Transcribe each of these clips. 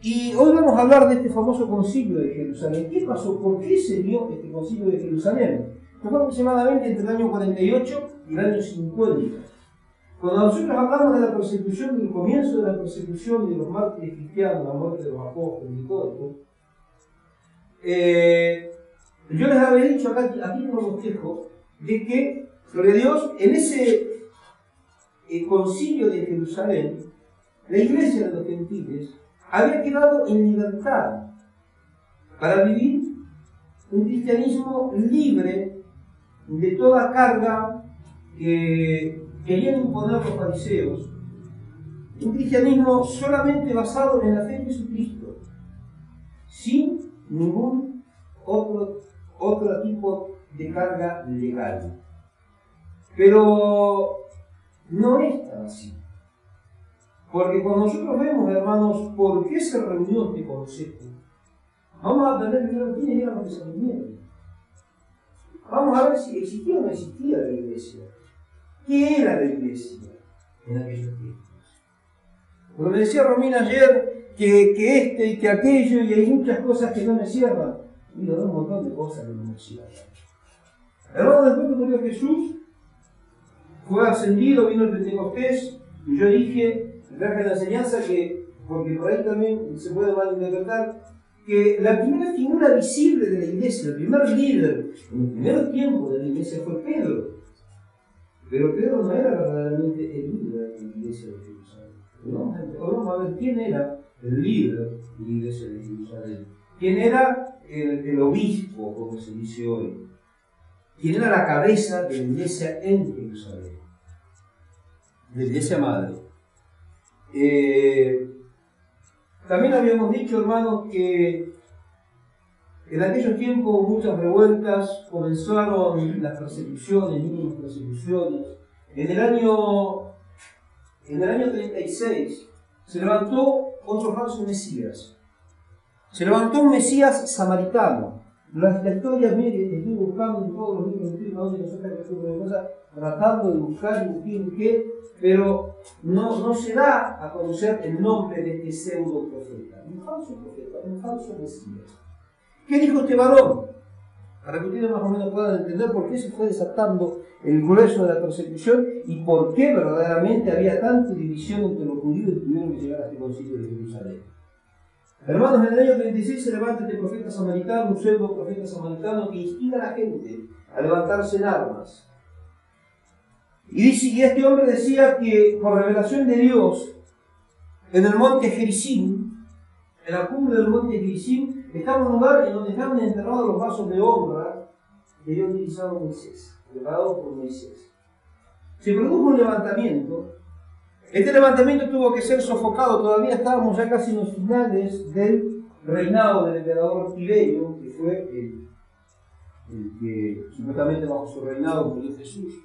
Y hoy vamos a hablar de este famoso concilio de Jerusalén. ¿Qué pasó? ¿Por qué se dio este concilio de Jerusalén? Esto fue aproximadamente entre el año 48 y el año 50. Cuando nosotros hablamos de la persecución, del comienzo de la persecución y de los mártires cristianos, la muerte de los apóstoles y todo esto, yo les había dicho acá, aquí tengo un bosquejo, de que, gloria a Dios, en ese concilio de Jerusalén, la iglesia de los gentiles había quedado en libertad para vivir un cristianismo libre de toda carga que querían imponer los fariseos, un cristianismo solamente basado en la fe en Jesucristo, sin ningún otro tipo de carga legal. Pero no es tan así. Porque cuando nosotros vemos, hermanos, por qué se reunió este consejo, vamos a aprender primero quiénes eran los que se reunieron. Vamos a ver si existía o no existía la iglesia. ¿Qué era la iglesia en aquellos tiempos? Como me decía Romina ayer, que este y que aquello, y hay muchas cosas que no me cierran. Y hay un montón de cosas que no me cierran. Hermano, después que murió Jesús, fue ascendido, vino el Pentecostés, y yo dije, traje la enseñanza que, porque por ahí también se puede malinterpretar, que la primera figura visible de la iglesia, el primer líder en el primer tiempo de la iglesia fue Pedro. Pero Pedro no era verdaderamente el líder de la iglesia de Jerusalén. Vamos a ver quién era el líder de la iglesia de Jerusalén. ¿Quién era el obispo, como se dice hoy? ¿Quién era la cabeza de la iglesia en Jerusalén? De la iglesia madre. También habíamos dicho, hermanos, que en aquellos tiempos hubo muchas revueltas, comenzaron las persecuciones, mínimas persecuciones. En el año 36 se levantó otro falso Mesías. Se levantó un Mesías samaritano. La historia, mire, estoy buscando en todos los libros, tratando de buscar y qué, pero no se da a conocer el nombre de este pseudo profeta. Un falso profeta, un falso Mesías. ¿Qué dijo este varón? Para que ustedes más o menos puedan entender por qué se fue desatando el grueso de la persecución y por qué verdaderamente había tanta división entre los judíos que tuvieron que llegar a este concilio de Jerusalén. Hermanos, en el año 36 se levanta este profeta samaritano, un pseudo profeta samaritano que instiga a la gente a levantarse en armas. Y este hombre decía que por revelación de Dios, en el monte Gerizim, en la cumbre del monte Gerizim, estaba un lugar en donde estaban enterrados los vasos de honra que había utilizado Moisés, preparados por Moisés. Se produjo un levantamiento. Este levantamiento tuvo que ser sofocado. Todavía estábamos ya casi en los finales del reinado del emperador Tiberio, que fue el que supuestamente bajo su reinado murió Jesús.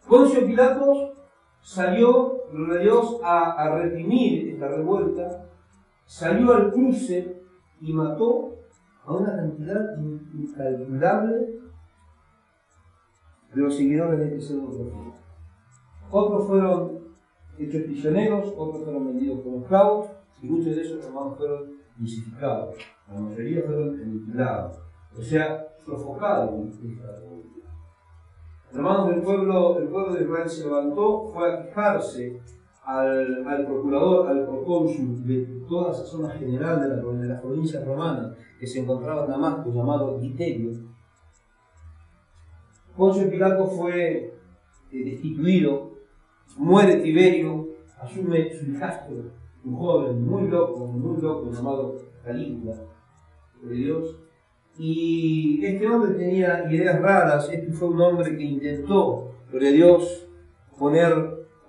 Poncio Pilatos salió, gloria a Dios, a reprimir esta revuelta, salió al cruce y mató a una cantidad incalculable de los seguidores de este pseudo profeta. Otros fueron hechos prisioneros, otros fueron vendidos como esclavos, y muchos de esos hermanos fueron crucificados. La mayoría fueron aniquilados, o sea, sofocados en esta revolución. Hermanos, el pueblo de Israel se levantó, fue a quejarse al procurador, al procónsul de toda esa zona general de las provincias romanas que se encontraba en Damasco, llamado Viterio. Poncio Pilato fue destituido. Muere Tiberio, asume su hijastro, un joven muy loco, llamado Calígula, de Dios. Y este hombre tenía ideas raras. Este fue un hombre que intentó, gloria a Dios, poner.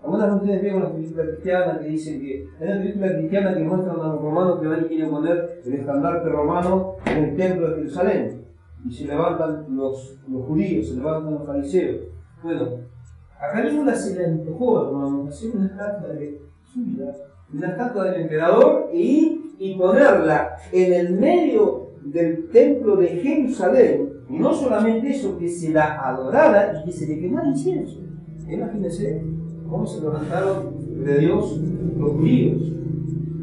Algunas de ustedes ven una película cristiana que dicen que hay una película cristiana que muestra a los romanos que van y quieren poner el estandarte romano en el templo de Jerusalén. Y se levantan los judíos, se levantan los fariseos. Bueno, a Calígula se le antojó, hermano, hacer una estatua de suya, una estatua del emperador y ponerla en el medio del templo de Jerusalén. Y no solamente eso, que se la adorara y que se le quemara incienso. Imagínense cómo se levantaron de Dios los judíos.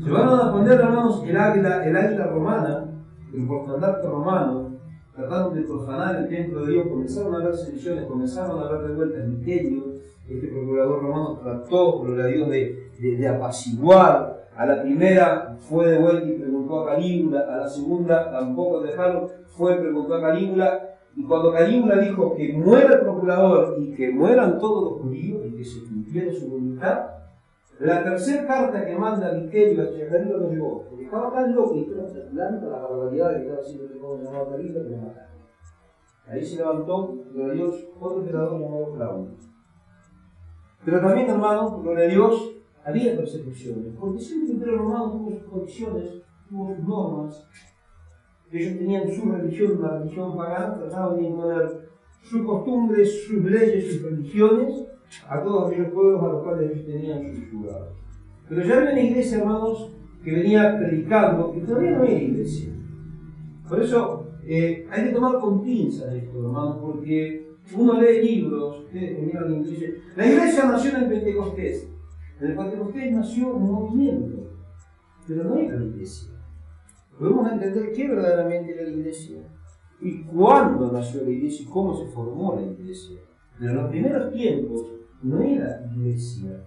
Se van a poner, hermanos, el águila romana, el portandarte romano, tratando de profanar el templo de Dios. Comenzaron a haber sediciones, comenzaron a haber revueltas. Vitelio, este procurador romano, trató, gloria a Dios, de apaciguar. A la primera fue de vuelta y preguntó a Calígula, a la segunda tampoco dejaron, fue y preguntó a Calígula, y cuando Calígula dijo que muera el procurador y que mueran todos los judíos y que se cumpliera su voluntad, la tercera carta que manda Vitelio a Calígula lo llevó, porque estaba tan loco y estaba tanta la barbaridad que estaba haciendo el joven llamado Calígula que lo mataron. Ahí se levantó, gloria a Dios, otro emperador llamado Claudio. Pero también, hermanos, gloria a Dios, había persecuciones, porque siempre el Imperio Romano tuvo sus condiciones, tuvo sus normas. Ellos tenían su religión, una religión pagana, trataban de imponer sus costumbres, sus leyes, sus religiones a todos aquellos pueblos a los cuales ellos tenían subjugados. Pero ya había una iglesia, hermanos, que venía predicando, que todavía no era iglesia. Por eso hay que tomar con pinzas esto, hermanos, porque uno lee libros, ustedes que miran la iglesia. La iglesia nació en el Pentecostés. En el Pentecostés nació un movimiento, pero no era la iglesia. Podemos entender qué verdaderamente era la iglesia y cuándo nació la iglesia y cómo se formó la iglesia. Pero en los primeros tiempos no era iglesia,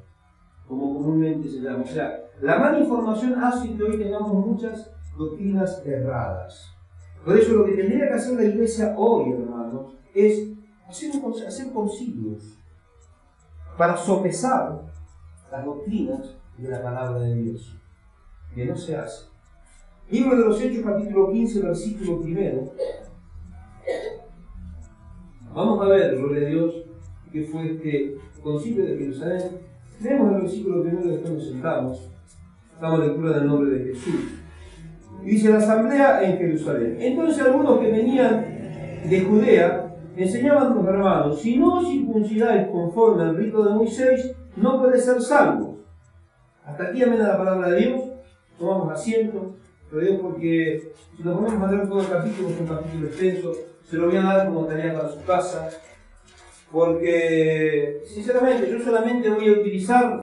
como comúnmente se llama. O sea, la mala información hace que hoy tengamos muchas doctrinas erradas. Por eso lo que tendría que hacer la iglesia hoy, hermanos, es hacer concilios para sopesar las doctrinas de la palabra de Dios, que no se hace. Libro de los Hechos, capítulo 15, versículo 1. Vamos a ver, gloria a Dios, qué fue este concilio de Jerusalén. Leemos el versículo 1 y después nos sentamos. Damos lectura del nombre de Jesús. Y dice la asamblea en Jerusalén. Entonces algunos que venían de Judea enseñaban a los hermanos: si no os circuncidáis conforme al rito de Moisés, no podéis ser salvos. Hasta aquí amén a la palabra de Dios. Tomamos asiento. Lo digo porque si nos ponemos a leer todo el capítulo, es un capítulo extenso, se lo voy a dar como tarea para su casa, porque sinceramente yo solamente voy a utilizar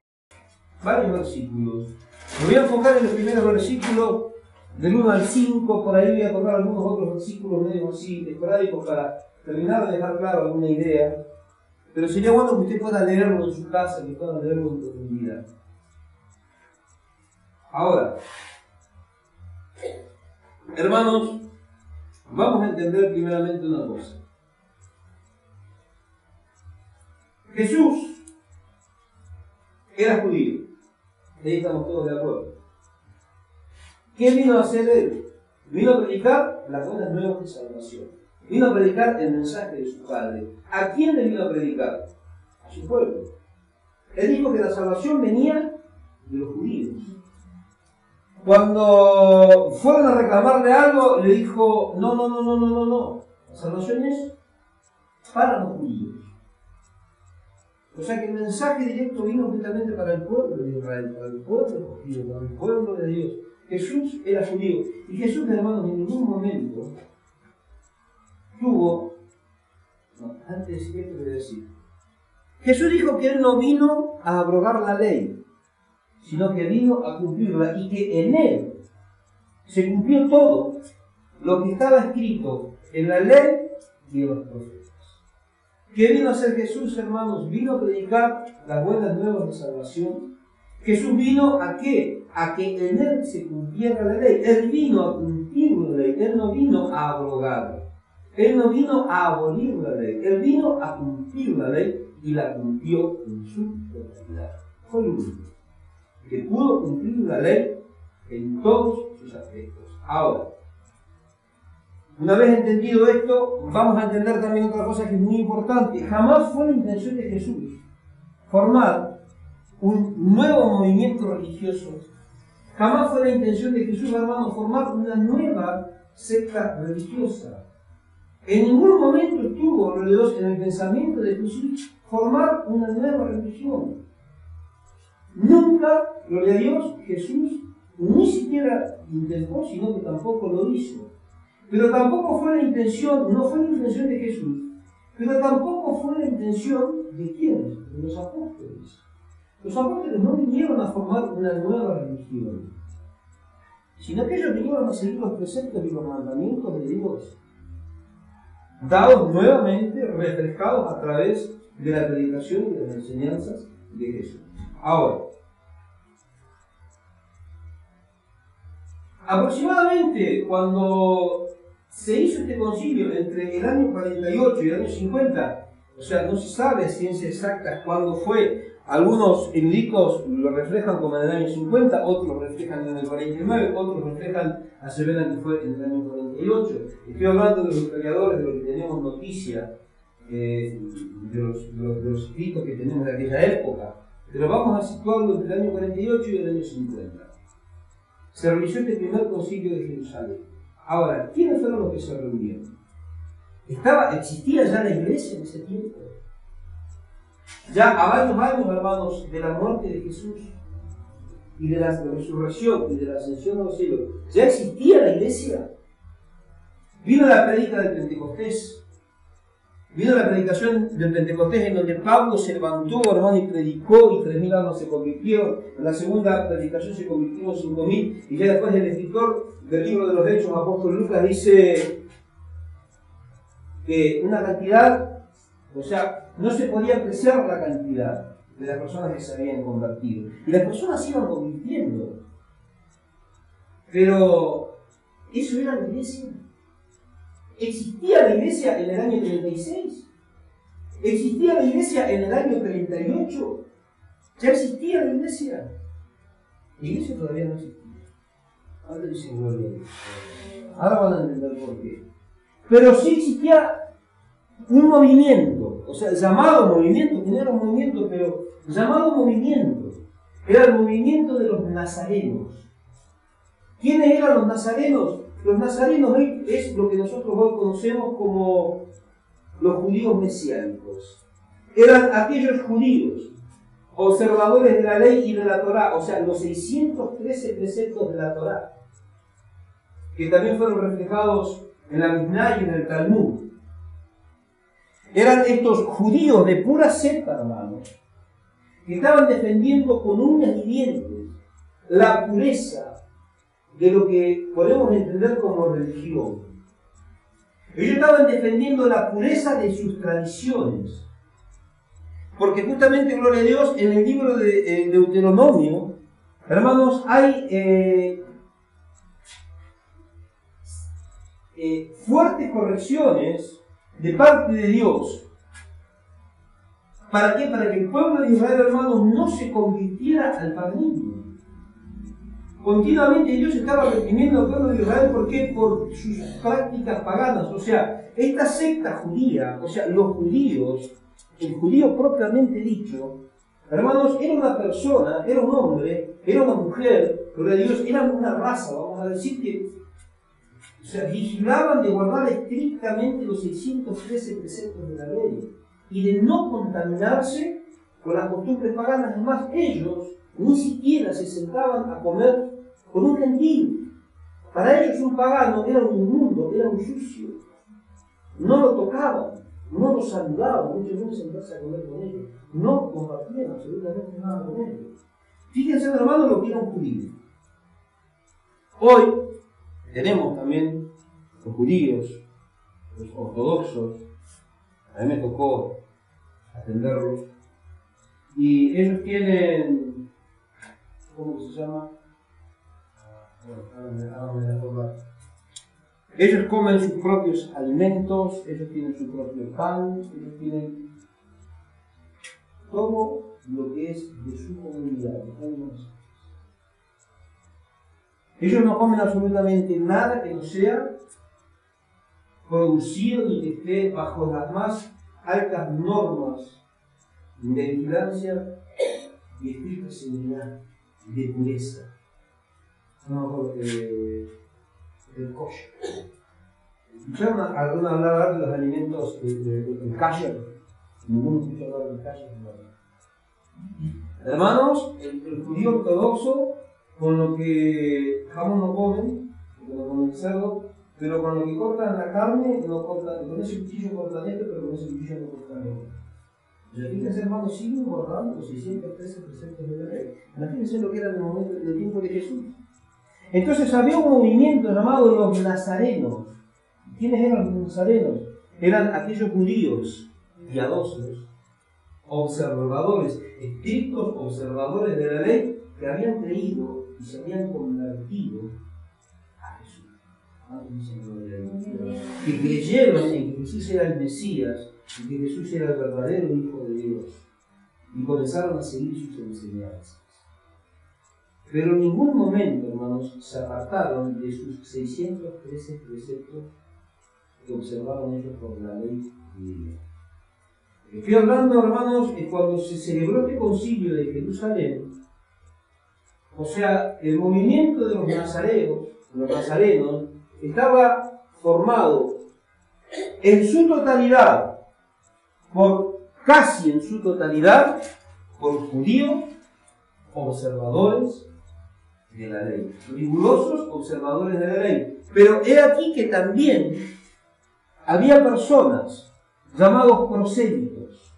varios versículos. Me voy a enfocar en los primeros versículos del 1 al 5, por ahí voy a tocar algunos otros versículos medio así esporádicos para terminar de dejar claro alguna idea, pero sería bueno que usted pueda leerlo en su casa, que pueda leerlo en profundidad. Ahora, hermanos, vamos a entender primeramente una cosa. Jesús era judío, de ahí estamos todos de acuerdo. ¿Qué vino a hacer él? Vino a predicar las buenas nuevas de salvación. Vino a predicar el mensaje de su Padre. ¿A quién le vino a predicar? A su pueblo. Él dijo que la salvación venía de los judíos. Cuando fueron a reclamarle algo, le dijo: no. La salvación es para los judíos. O sea que el mensaje directo vino justamente para el pueblo de Israel, para el pueblo escogido, para el pueblo de Dios. Jesús era judío. Y Jesús, hermanos, en ningún momento tuvo... No, antes de decir esto, voy a decir. Jesús dijo que Él no vino a abrogar la ley, sino que vino a cumplirla, y que en Él se cumplió todo lo que estaba escrito en la ley y en los profetas. ¿Qué vino a hacer Jesús, hermanos? Vino a predicar las buenas nuevas de salvación. Jesús vino ¿a qué? A que en Él se cumpliera la ley. Él vino a cumplir la ley. Él no vino a abrogarla. Él no vino a abolir la ley. Él vino a cumplir la ley y la cumplió en su totalidad. Fue el único que pudo cumplir la ley en todos sus aspectos. Ahora, una vez entendido esto, vamos a entender también otra cosa que es muy importante. Jamás fue la intención de Jesús formar un nuevo movimiento religioso. Jamás fue la intención de Jesús, hermano, formar una nueva secta religiosa. En ningún momento estuvo, gloria a Dios, en el pensamiento de Jesús formar una nueva religión. Nunca, gloria a Dios, Jesús ni siquiera intentó, sino que tampoco lo hizo. Pero tampoco fue la intención, no fue la intención de Jesús, pero tampoco fue la intención de quiénes, de los apóstoles. Los apóstoles no vinieron a formar una nueva religión. sino que ellos vinieron a seguir los preceptos y los mandamientos de Dios, dados nuevamente, refrescados a través de la predicación y de las enseñanzas de Jesús. Ahora, aproximadamente cuando se hizo este concilio entre el año 48 y el año 50, o sea, no se sabe a ciencia exacta cuándo fue. Algunos eruditos lo reflejan como en el año 50, otros lo reflejan en el 49, otros reflejan, aseveran que fue en el año 48. Estoy hablando de los historiadores, de lo que tenemos noticia, de los escritos que tenemos de aquella época. Pero vamos a situarlo entre el año 48 y el año 50. Se realizó este primer concilio de Jerusalén. Ahora, ¿quiénes fueron los que se reunieron? ¿Existía ya la iglesia en ese tiempo? Ya a varios años, hermanos, de la muerte de Jesús y de la resurrección y de la ascensión a los cielos, ¿ya existía la iglesia? Vino la predica del Pentecostés. Vino la predicación del Pentecostés en donde Pablo se levantó, hermano, y predicó y 3.000 almas se convirtieron. En la segunda predicación se convirtieron 5.000 y ya después el escritor del libro de los Hechos, apóstol Lucas, dice que una cantidad, o sea, no se podía apreciar la cantidad de las personas que se habían convertido. Y las personas se iban convirtiendo. Pero, ¿eso era la iglesia? ¿Existía la iglesia en el año 36? ¿Existía la iglesia en el año 38? ¿Ya existía la iglesia? La iglesia todavía no existía. Ahora dicen gloria a Dios. Ahora van a entender por qué. Pero sí existía un movimiento, o sea, llamado movimiento, que no era un movimiento, pero llamado movimiento. Era el movimiento de los nazarenos. ¿Quiénes eran los nazarenos? Los nazarenos es lo que nosotros hoy conocemos como los judíos mesiánicos. Eran aquellos judíos, observadores de la ley y de la Torá, o sea, los 613 preceptos de la Torá, que también fueron reflejados en la Mishnah y en el Talmud. Eran estos judíos de pura cepa, hermanos, que estaban defendiendo con uñas y dientes la pureza de lo que podemos entender como religión. Ellos estaban defendiendo la pureza de sus tradiciones. Porque justamente, gloria a Dios, en el libro de Deuteronomio, hermanos, hay fuertes correcciones de parte de Dios. ¿Para qué? Para que el pueblo de Israel, hermanos, no se convirtiera al paganismo. Continuamente Dios estaba reprimiendo al pueblo de Israel. ¿Por qué? Por sus prácticas paganas. O sea, esta secta judía, o sea, los judíos, el judío propiamente dicho, hermanos, era una persona, era un hombre, era una mujer, pero Dios era una raza, vamos a decir que, o sea, vigilaban de guardar estrictamente los 613 preceptos de la ley y de no contaminarse con las costumbres paganas. Además, ellos ni siquiera se sentaban a comer con un gentil. Para ellos un pagano era un inmundo, era un sucio. No lo tocaban, no lo saludaban, muchos no sentarse a comer con ellos. No compartían absolutamente nada con ellos. Fíjense, hermanos, lo que era un judío. Hoy tenemos también los judíos, los ortodoxos. A mí me tocó atenderlos. Y ellos tienen, ¿cómo se llama? Ellos comen sus propios alimentos, ellos tienen su propio pan, ellos tienen todo lo que es de su comunidad. Ellos no comen absolutamente nada que no sea producido ni que esté bajo las más altas normas de vigilancia y estricta seguridad, de pureza. No, porque el kosher. ¿Escucharon alguna hablar de los alimentos del kosher? Ninguno escuchó hablar del kosher. Hermanos, el judío ortodoxo, con lo que jamón no comen, porque no comen cerdo, pero con lo que cortan la carne, no cortan, con ese cuchillo cortan esto, pero con ese cuchillo no cortan esto. Fíjense, hermanos, siguen guardando los 613 preceptos de la ley. Imagínense lo que era en el momento del tiempo de Jesús. Entonces había un movimiento llamado los nazarenos. ¿Quiénes eran los nazarenos? Eran aquellos judíos piadosos, observadores, estrictos observadores de la ley, que habían creído y se habían convertido a Jesús. Que creyeron en que Jesús era el Mesías y que Jesús era el verdadero Hijo de Dios. Y comenzaron a seguir sus enseñanzas. Pero en ningún momento, hermanos, se apartaron de sus 613 preceptos que observaron ellos por la ley judía. Estoy hablando, hermanos, que cuando se celebró este concilio de Jerusalén, o sea, el movimiento de los nazarenos, estaba formado en su totalidad, casi en su totalidad, por judíos observadores de la ley, rigurosos observadores de la ley. Pero he aquí que también había personas llamados prosélitos.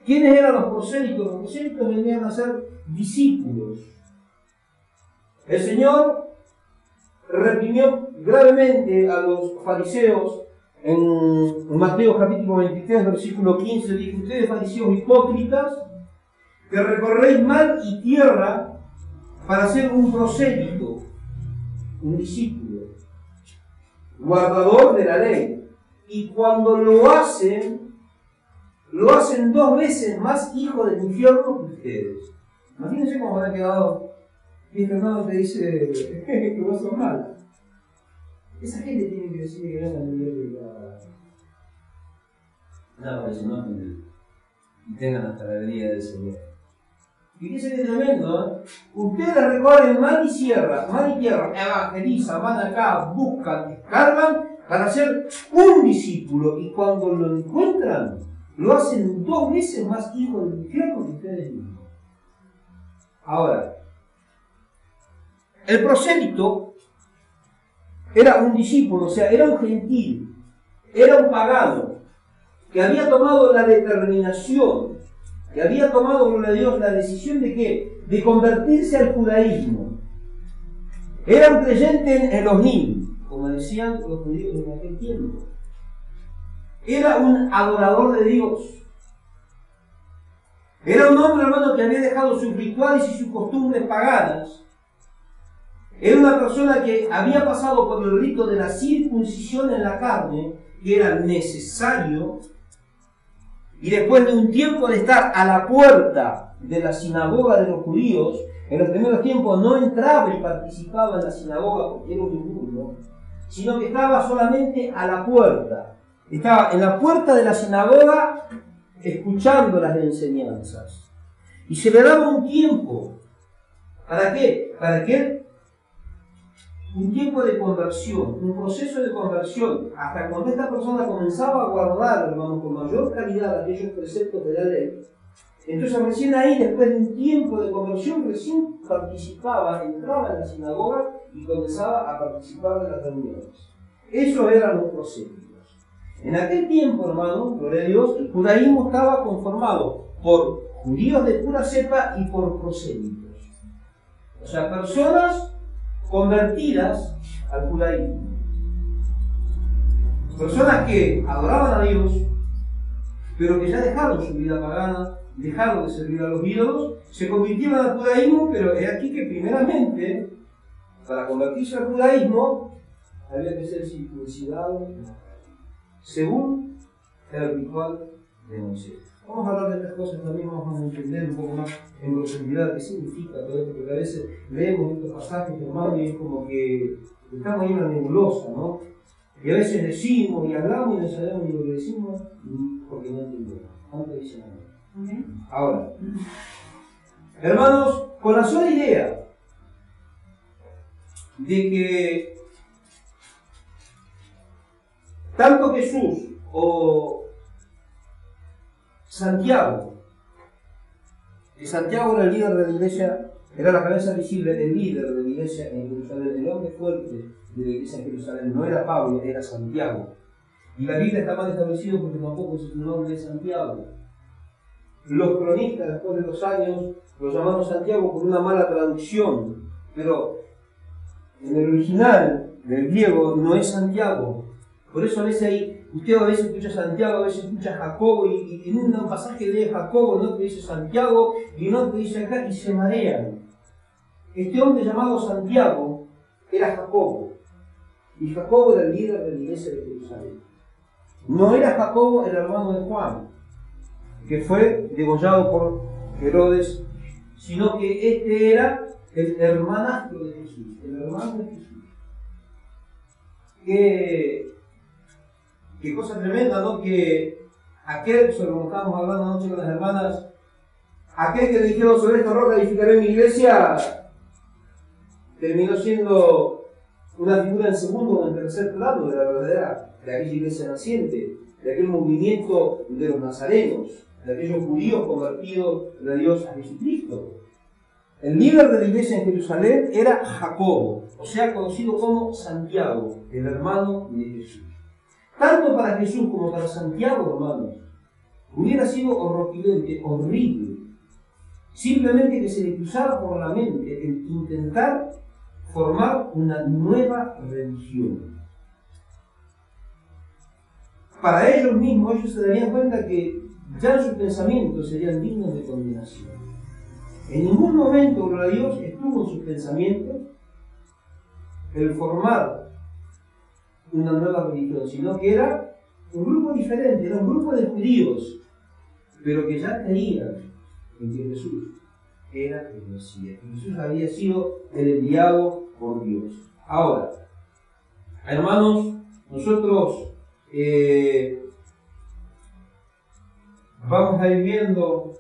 ¿Quiénes eran los prosélitos? Los prosélitos venían a ser discípulos. El Señor reprimió gravemente a los fariseos en Mateo capítulo 23, versículo 15. Dice: ustedes fariseos hipócritas, que recorréis mar y tierra para ser un prosélito, un discípulo, guardador de la ley. Y cuando lo hacen 2 veces más hijos del infierno que ustedes. Imagínense cómo habrá quedado. Y Fernando te dice que vos sos mal. Esa gente tiene que decir que ganan el nivel de la... para que se enojen y tengan hasta la venida del Señor. Fíjense que tremendo, ¿eh? Ustedes recorren mar y tierra, evangelizan, van acá, buscan, escarban para ser un discípulo, y cuando lo encuentran, lo hacen 2 veces más hijo del infierno que ustedes mismos. Ahora, el prosélito era un discípulo, o sea, era un gentil, era un pagano, que había tomado la determinación, que había tomado, gloria a Dios, la decisión de ¿qué? De convertirse al judaísmo. Era un creyente en Elohim, como decían los judíos en aquel tiempo. Era un adorador de Dios. Era un hombre, hermano, que había dejado sus rituales y sus costumbres paganas. Era una persona que había pasado por el rito de la circuncisión en la carne, que era necesario. Y después de un tiempo de estar a la puerta de la sinagoga de los judíos, en los primeros tiempos no entraba y participaba en la sinagoga porque era un inmundo, sino que estaba solamente a la puerta. Estaba en la puerta de la sinagoga escuchando las enseñanzas. Y se le daba un tiempo. ¿Para qué? Para que un tiempo de conversión, un proceso de conversión, hasta cuando esta persona comenzaba a guardar, hermano, con mayor calidad aquellos preceptos de la ley. Entonces recién ahí, después de un tiempo de conversión, recién participaba, entraba en la sinagoga y comenzaba a participar de las reuniones. Esos eran los prosélitos. En aquel tiempo, hermano, gloria a Dios, el judaísmo estaba conformado por judíos de pura cepa y por prosélitos. O sea, personas convertidas al judaísmo. Personas que adoraban a Dios, pero que ya dejaron su vida pagana, dejaron de servir a los ídolos, se convirtieron al judaísmo, pero es aquí que primeramente, para convertirse al judaísmo, había que ser circuncidado según el ritual de Moisés. Vamos a hablar de estas cosas también, vamos a entender un poco más en profundidad qué significa todo esto, porque a veces leemos estos pasajes, hermano, y es como que estamos ahí en una nebulosa, ¿no? Y a veces decimos y hablamos y no sabemos ni lo que decimos porque no entendemos. ¿Cuánto dicen amén? Ahora, hermanos, con la sola idea de que tanto Jesús o Santiago, que Santiago era el líder de la iglesia, era la cabeza visible del líder de la iglesia en Jerusalén, el hombre fuerte de la iglesia en Jerusalén, no era Pablo, era Santiago. Y la Biblia está mal establecida porque tampoco es un nombre de Santiago. Los cronistas, después de los años, lo llamaron Santiago por una mala traducción, pero en el original del griego no es Santiago. Por eso a veces usted a veces escucha Santiago, a veces escucha Jacobo, y en un pasaje lee Jacobo, en otro dice Santiago, y en otro dice acá, y se marean. Este hombre llamado Santiago era Jacobo, y Jacobo era el líder de la iglesia de Jerusalén. No era Jacobo el hermano de Juan, que fue degollado por Herodes, sino que este era el hermanastro de Jesús, el hermano de Jesús. Qué cosa tremenda, ¿no? Que aquel, sobre lo que estábamos hablando anoche con las hermanas, aquel que le dijeron sobre esta roca edificaré mi iglesia, terminó siendo una figura en segundo o en tercer plano de la verdadera, de aquella iglesia naciente, de aquel movimiento de los nazarenos, de aquellos judíos convertidos de Dios a Jesucristo. El líder de la iglesia en Jerusalén era Jacobo, o sea, conocido como Santiago, el hermano de Jesús. Tanto para Jesús como para Santiago, hermanos, hubiera sido horripilante, horrible, simplemente que se le cruzara por la mente el intentar formar una nueva religión. Para ellos mismos, ellos se darían cuenta que ya sus pensamientos serían dignos de condenación. En ningún momento, gloria a Dios, estuvo en sus pensamientos el formar una nueva religión, sino que era un grupo diferente, era un grupo de judíos, pero que ya creían en que Jesús era el Mesías, que Jesús había sido el enviado por Dios. Ahora, hermanos, nosotros vamos a ir viendo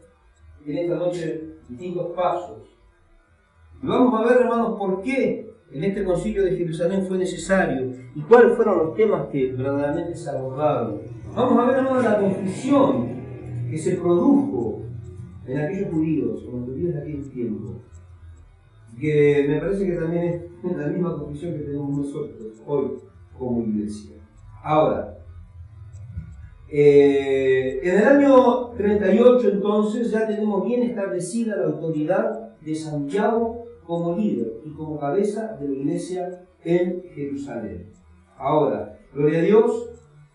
en esta noche distintos pasos. Y vamos a ver, hermanos, por qué en este concilio de Jerusalén fue necesario y cuáles fueron los temas que verdaderamente se abordaron. Vamos a ver, hermanos, la confusión que se produjo en aquellos judíos, en los judíos de aquel tiempo, que me parece que también es la misma confusión que tenemos nosotros hoy como iglesia. Ahora, en el año 38 entonces ya tenemos bien establecida la autoridad de Santiago como líder y como cabeza de la iglesia en Jerusalén. Ahora, gloria a Dios,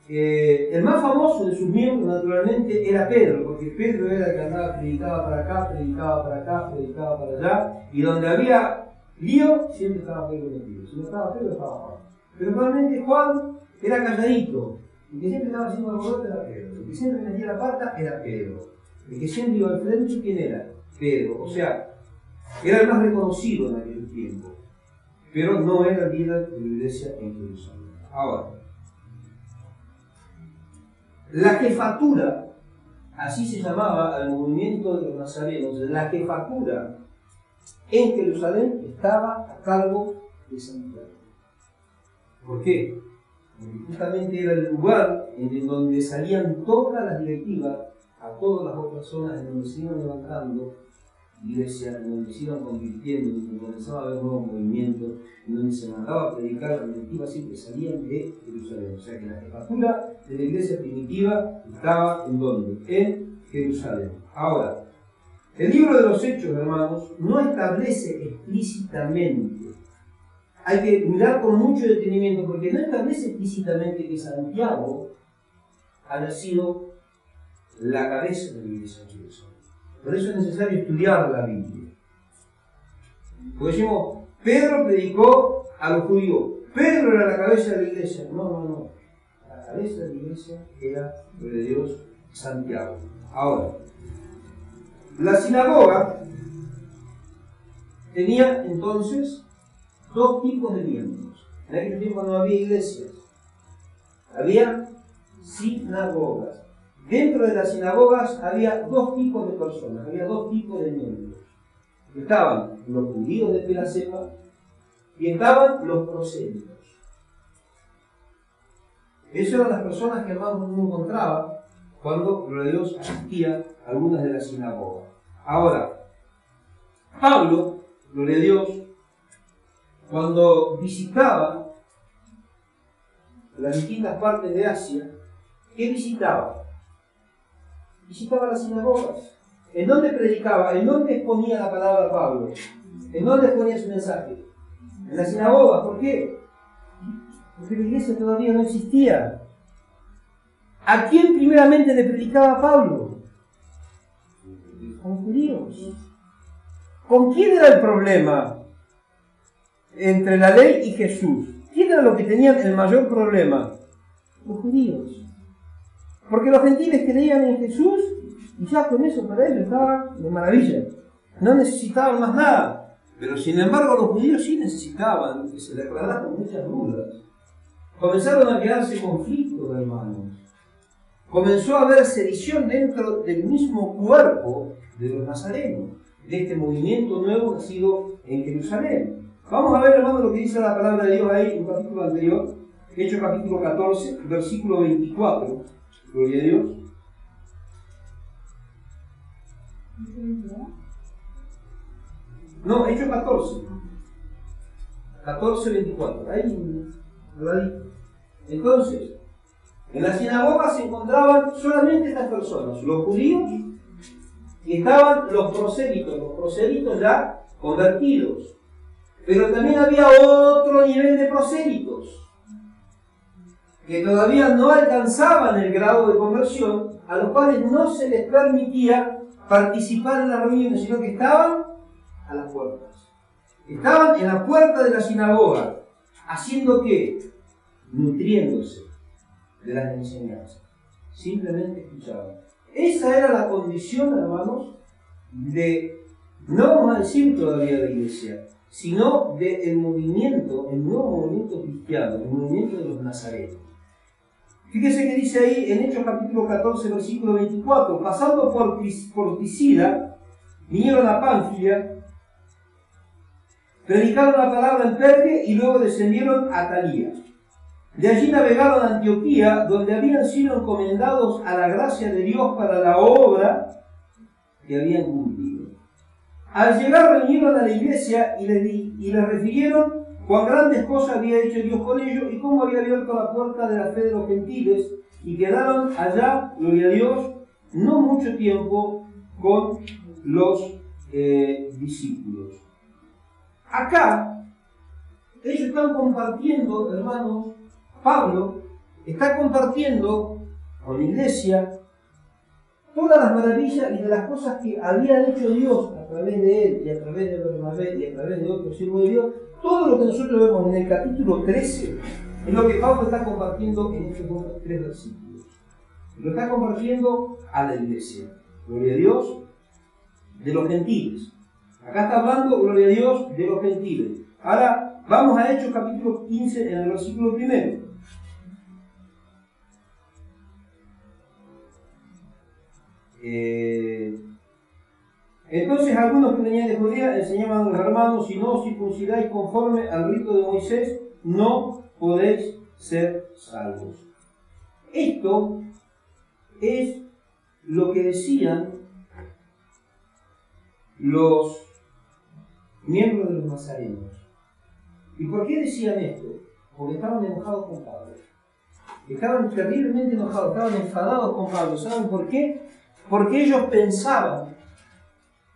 el más famoso de sus miembros naturalmente era Pedro, porque Pedro era el que andaba, predicaba para acá, predicaba para acá, predicaba para allá, y donde había lío, siempre estaba Pedro metido. Si no estaba Pedro, estaba Juan. Pero realmente Juan era calladito. El que siempre estaba haciendo alboroto era Pedro. El que siempre metía la pata era Pedro. El que siempre iba al frente, ¿quién era? Pedro. O sea, era el más reconocido en aquel tiempo. Pero no era el líder de la iglesia en Jerusalén. Ahora, la jefatura, así se llamaba al movimiento de los nazarenos, la jefatura en Jerusalén estaba a cargo de Santiago. ¿Por qué? Porque justamente era el lugar en donde salían todas las directivas a todas las otras zonas en donde se iban levantando iglesias, en donde se iban convirtiendo, en donde comenzaba a haber nuevos movimientos, en donde se mandaba a predicar, las directivas siempre salían de Jerusalén. O sea que la jefatura de la iglesia primitiva estaba ¿en dónde? En Jerusalén. Ahora, el libro de los Hechos, hermanos, no establece explícitamente, hay que mirar con mucho detenimiento, porque no establece explícitamente que Santiago haya sido la cabeza de la iglesia de Jerusalén. Por eso es necesario estudiar la Biblia. Porque decimos, Pedro predicó a los judíos, Pedro era la cabeza de la iglesia. No. La cabeza de la iglesia era, de Dios, Santiago. Ahora, la sinagoga tenía entonces dos tipos de miembros. En aquel tiempo no había iglesias, había sinagogas. Dentro de las sinagogas había dos tipos de personas, había dos tipos de miembros. Estaban los judíos de pela cepa y estaban los prosélitos. Esas eran las personas que hermanos uno encontraba cuando, gloria a Dios, asistía a algunas de las sinagogas. Ahora, Pablo, gloria a Dios, cuando visitaba las distintas partes de Asia, ¿qué visitaba? Visitaba las sinagogas. ¿En dónde predicaba? ¿En dónde exponía la palabra Pablo? ¿En dónde exponía su mensaje? en la sinagoga. ¿Por qué? Porque la iglesia todavía no existía. ¿A quién primeramente le predicaba Pablo? A los judíos. ¿Con quién era el problema entre la ley y Jesús? ¿Quién era los que tenían el mayor problema? Los judíos. Porque los gentiles creían en Jesús y ya con eso para ellos estaba de maravilla. No necesitaban más nada. Pero sin embargo los judíos sí necesitaban que se les aclararan muchas dudas. Comenzaron a crearse conflictos, hermanos. Comenzó a haber sedición dentro del mismo cuerpo de los nazarenos, de este movimiento nuevo nacido en Jerusalén. Vamos a ver, hermanos, lo que dice la palabra de Dios ahí en un capítulo anterior, Hechos capítulo 14, versículo 24. Gloria a Dios. No, Hechos 14. 14, 24. Ahí, ¿verdad? Entonces, en la sinagoga se encontraban solamente estas personas, los judíos, y estaban los prosélitos ya convertidos. Pero también había otro nivel de prosélitos, que todavía no alcanzaban el grado de conversión, a los cuales no se les permitía participar en las reuniones, sino que estaban a las puertas. Estaban en la puerta de la sinagoga, haciendo ¿qué? Nutriéndose de las enseñanzas. Simplemente escuchaban. Esa era la condición, hermanos, de, no vamos a decir todavía de iglesia, sino del movimiento, el nuevo movimiento cristiano, el movimiento de los nazarenos. Fíjese que dice ahí en Hechos capítulo 14, versículo 24, pasando por Pisida, vinieron a Pánfilia, predicaron la palabra en Perge y luego descendieron a Talía. De allí navegaron a Antioquía, donde habían sido encomendados a la gracia de Dios para la obra que habían cumplido. Al llegar reunieron a la iglesia y les refirieron cuán grandes cosas había hecho Dios con ellos y cómo había abierto la puerta de la fe de los gentiles, y quedaron allá, gloria a Dios, no mucho tiempo con los discípulos. Acá, ellos están compartiendo, hermanos, Pablo está compartiendo con la iglesia todas las maravillas y de las cosas que había hecho Dios a través de él y a través de Bernabé y a través de otros siervos de Dios. Todo lo que nosotros vemos en el capítulo 13 es lo que Pablo está compartiendo en estos 3 versículos. Lo está compartiendo a la iglesia. Gloria a Dios, de los gentiles. Acá está hablando, gloria a Dios, de los gentiles. Ahora vamos a Hechos capítulo 15 en el versículo 1. Entonces algunos que venían de Judea enseñaban a los hermanos: si no os circuncidáis conforme al rito de Moisés, no podéis ser salvos. Esto es lo que decían los miembros de los nazarenos. ¿Y por qué decían esto? Porque estaban enojados con Pablo. Estaban terriblemente enojados, estaban enfadados con Pablo. ¿Saben por qué? Porque ellos pensaban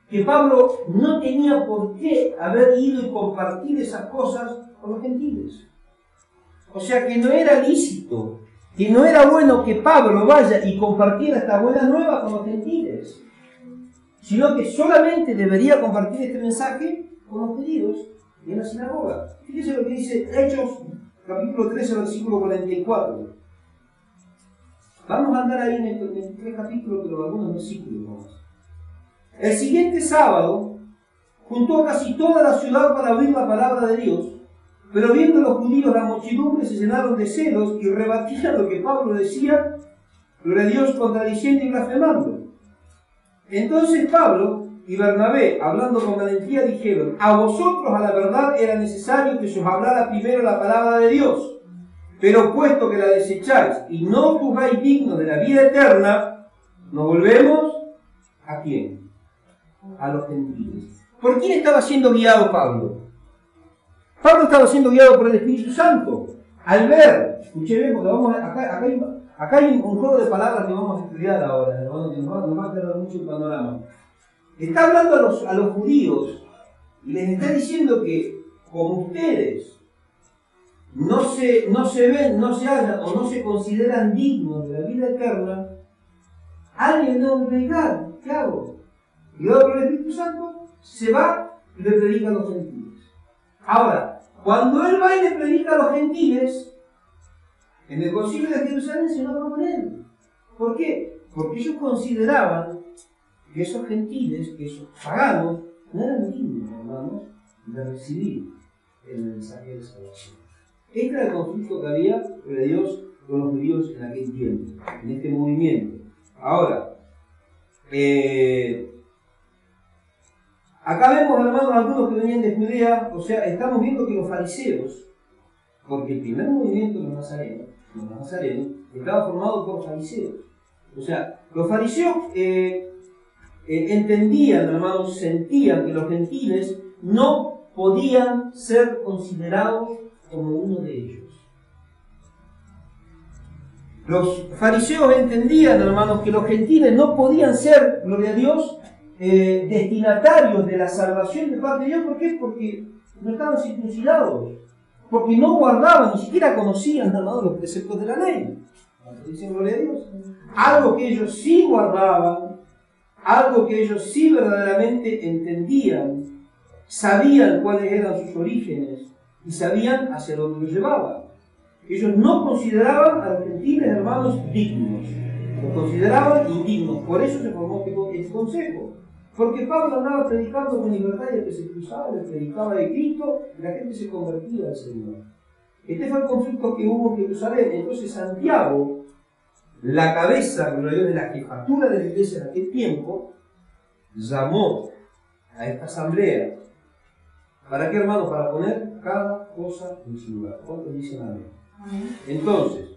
que Pablo no tenía por qué haber ido y compartir esas cosas con los gentiles. O sea que no era lícito, que no era bueno que Pablo vaya y compartiera esta buena nueva con los gentiles, sino que solamente debería compartir este mensaje con los judíos y en la sinagoga. Fíjense lo que dice Hechos, capítulo 13, versículo 44. Vamos a andar ahí en el 3 capítulos, pero algunos versículos vamos. El siguiente sábado juntó casi toda la ciudad para oír la palabra de Dios, pero viendo los judíos la muchedumbre se llenaron de celos y rebatían lo que Pablo decía, gloria a Dios, contradiciendo y blasfemando. Entonces Pablo y Bernabé, hablando con valentía, dijeron: a vosotros a la verdad era necesario que se os hablara primero la palabra de Dios, pero puesto que la desecháis y no juzgáis dignos de la vida eterna, nos volvemos ¿a quién? A los gentiles. ¿Por quién estaba siendo guiado Pablo? Pablo estaba siendo guiado por el Espíritu Santo. Al ver, escuché bien, porque vamos acá hay un juego de palabras que vamos a estudiar ahora, hermano, que nos va a quedar mucho el panorama. Está hablando a los judíos y les está diciendo que como ustedes no se ven, no se hallan o no se consideran dignos de la vida eterna, alguien debe predicar. ¿Qué hago? Guiado por el Espíritu Santo, se va y le predica a los gentiles. Ahora, cuando él va y le predica a los gentiles, en el concilio de Jerusalén se enojan con él. ¿Por qué? Porque ellos consideraban que esos gentiles, que esos paganos, no eran dignos, hermanos, de recibir el mensaje de salvación. Este era el conflicto que había entre Dios con los judíos en aquel tiempo, en este movimiento. Ahora, acá vemos, hermanos, algunos que venían de Judea, o sea, estamos viendo que los fariseos, porque el primer movimiento de los nazarenos, estaba formado por fariseos. O sea, los fariseos entendían, hermanos, sentían que los gentiles no podían ser considerados como uno de ellos. Los fariseos entendían, hermanos, que los gentiles no podían ser, gloria a Dios, destinatarios de la salvación de parte de Dios. ¿Por qué? Porque no estaban circuncidados, porque no guardaban, ni siquiera conocían, hermanos, los preceptos de la ley. Dicen gloria a Dios. Algo que ellos sí guardaban, algo que ellos sí verdaderamente entendían, sabían cuáles eran sus orígenes y sabían hacia dónde los llevaban. Ellos no consideraban a los gentiles, hermanos, dignos, los consideraban indignos. Por eso se formó este consejo. Porque Pablo andaba predicando con libertad y el que se cruzaba le predicaba de Cristo y la gente se convertía al Señor. Este fue el conflicto que hubo en Jerusalén. Entonces Santiago, la cabeza de la jefatura de la iglesia en aquel tiempo, llamó a esta asamblea. ¿Para qué, hermanos? Para poner cada cosa en su lugar. ¿Cuántos dicen amén? Entonces,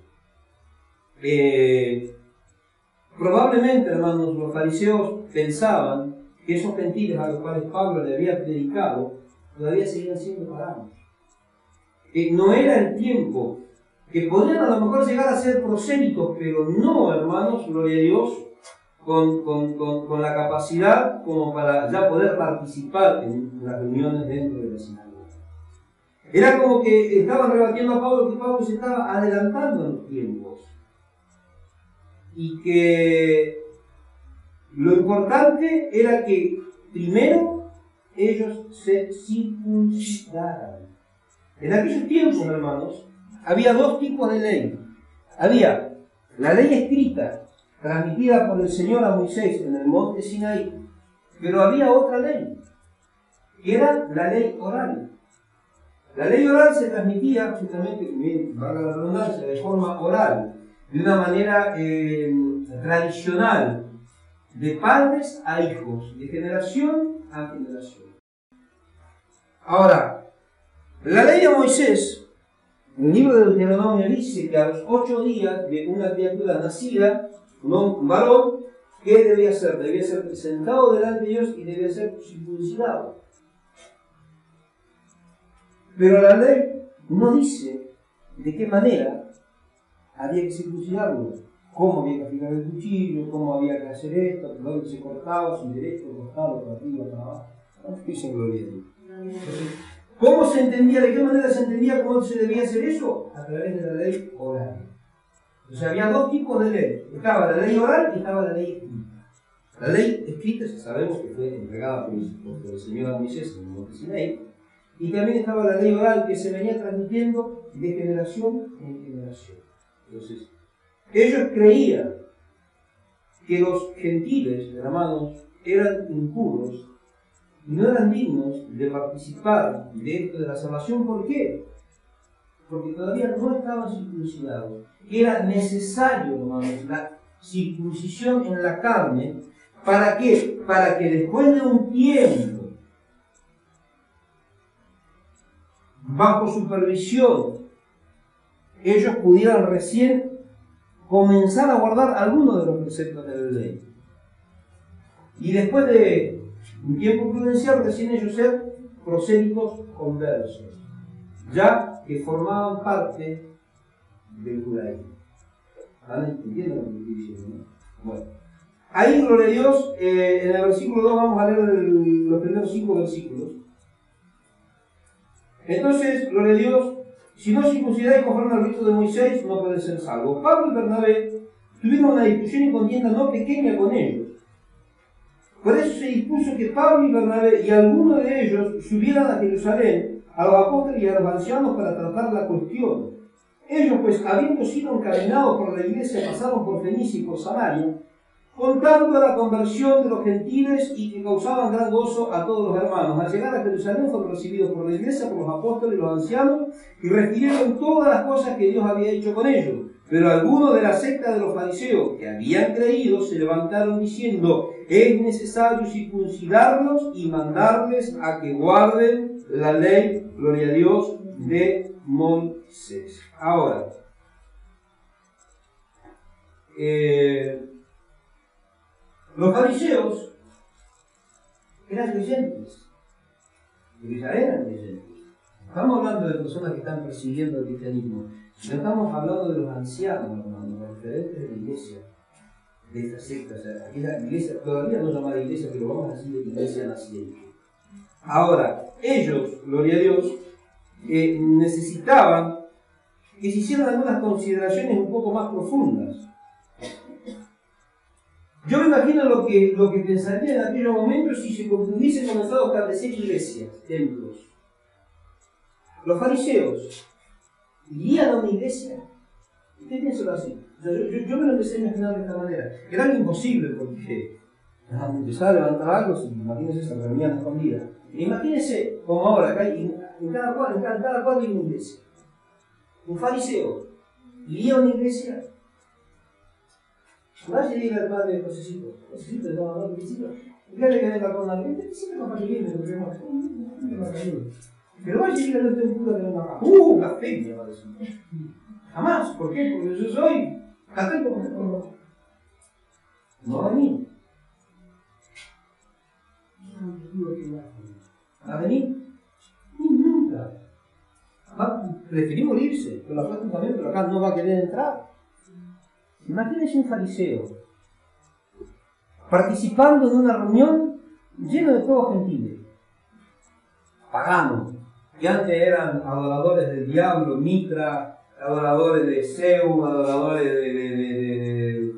probablemente, hermanos, los fariseos pensaban que esos gentiles a los cuales Pablo le había predicado todavía seguían siendo paganos. Que no era el tiempo, que podrían a lo mejor llegar a ser prosélitos, pero no, hermanos, gloria a Dios, con la capacidad como para ya poder participar en las reuniones dentro de la sinagoga. Era como que estaban rebatiendo a Pablo, que Pablo se estaba adelantando en los tiempos. Y que lo importante era que primero ellos se circuncidaran. En aquellos tiempos, hermanos, había dos tipos de ley. Había la ley escrita, transmitida por el Señor a Moisés en el monte Sinaí, pero había otra ley, que era la ley oral. La ley oral se transmitía justamente, valga la redundancia, de forma oral, de una manera tradicional, de padres a hijos, de generación a generación. Ahora, la ley de Moisés, en el libro de Deuteronomio dice que a los 8 días de una criatura nacida, un varón, ¿qué debía ser? Debía ser presentado delante de Dios y debía ser circuncidado. Pero la ley no dice de qué manera había que circuncidarlo, cómo había que afilar el cuchillo, cómo había que hacer esto, dónde se cortaba, si derecho, costado, para arriba, para abajo. Dicen gloria a Dios. ¿Cómo se entendía? ¿De qué manera se entendía cómo se debía hacer eso? A través de la ley oral. O sea, había dos tipos de ley. Estaba la ley oral y estaba la ley escrita. La ley escrita, ya sabemos que fue entregada por el Señor a Moisés en el monte Sinaí. Y también estaba la ley oral que se venía transmitiendo de generación en generación. Entonces, ellos creían que los gentiles, hermanos, eran impuros y no eran dignos de participar de esto de la salvación. ¿Por qué? Porque todavía no estaban circuncidados. Era necesario, hermanos, la circuncisión en la carne. ¿Para qué? Para que después de un tiempo, bajo supervisión, ellos pudieran recién comenzar a guardar algunos de los preceptos de la ley. Y después de un tiempo prudencial, recién ellos ser prosélitos conversos, ya que formaban parte del judaísmo. ¿Están entendiendo lo que estoy diciendo, no? Bueno, ahí, gloria a Dios, en el versículo 2 vamos a leer los primeros 5 versículos. Entonces, gloria a Dios, si no circuncidáis conforme al rito de Moisés, no podéis ser salvos. Pablo y Bernabé tuvieron una discusión y contienda no pequeña con ellos. Por eso se dispuso que Pablo y Bernabé y algunos de ellos subieran a Jerusalén, a los apóstoles y a los ancianos para tratar la cuestión. Ellos, pues, habiendo sido encadenados por la iglesia, pasaron por Fenicia y por Samaria, contando la conversión de los gentiles y que causaban gran gozo a todos los hermanos. Al llegar a Jerusalén fueron recibidos por la iglesia, por los apóstoles y los ancianos, y refirieron todas las cosas que Dios había hecho con ellos. Pero algunos de la secta de los fariseos que habían creído se levantaron diciendo: es necesario circuncidarlos y mandarles a que guarden la ley, gloria a Dios, de Moisés. Ahora, los fariseos eran creyentes, porque ya eran creyentes. Estamos hablando de personas que están persiguiendo el cristianismo. No estamos hablando de los ancianos, hermanos, los referentes de la iglesia, de esta secta. O sea, aquí la iglesia, todavía no llamada iglesia, pero vamos a decir de iglesia naciente. Ahora, ellos, gloria a Dios, necesitaban que se hicieran algunas consideraciones un poco más profundas. Yo me imagino lo que pensaría en aquellos momentos si se hubiese comenzado a establecer iglesias, templos. Los fariseos irían a una iglesia. ¿Usted piensa así? O sea, yo me lo empecé a imaginar de esta manera. Era algo imposible porque empezaba a levantar algo, imagínense esa reunión escondida. Imagínense como ahora, acá en cada cuadro hay una iglesia. Un fariseo iría a una iglesia. Vaya y diga al padre Josecito, le va a dar visita. Dígale que venga con la gente, siempre va a viene, porque no pero vaya y dígale a usted un cura que venga acá. Blasfemia, va a decir. Jamás, ¿por qué? Porque yo soy católico. No va a venir. ¿Va a venir? Nunca. Preferimos irse, pero la puerta también, pero acá no va a querer entrar. Imagínense un fariseo participando de una reunión llena de todos gentiles, paganos, que antes eran adoradores del diablo, Mitra, adoradores de Zeus, adoradores de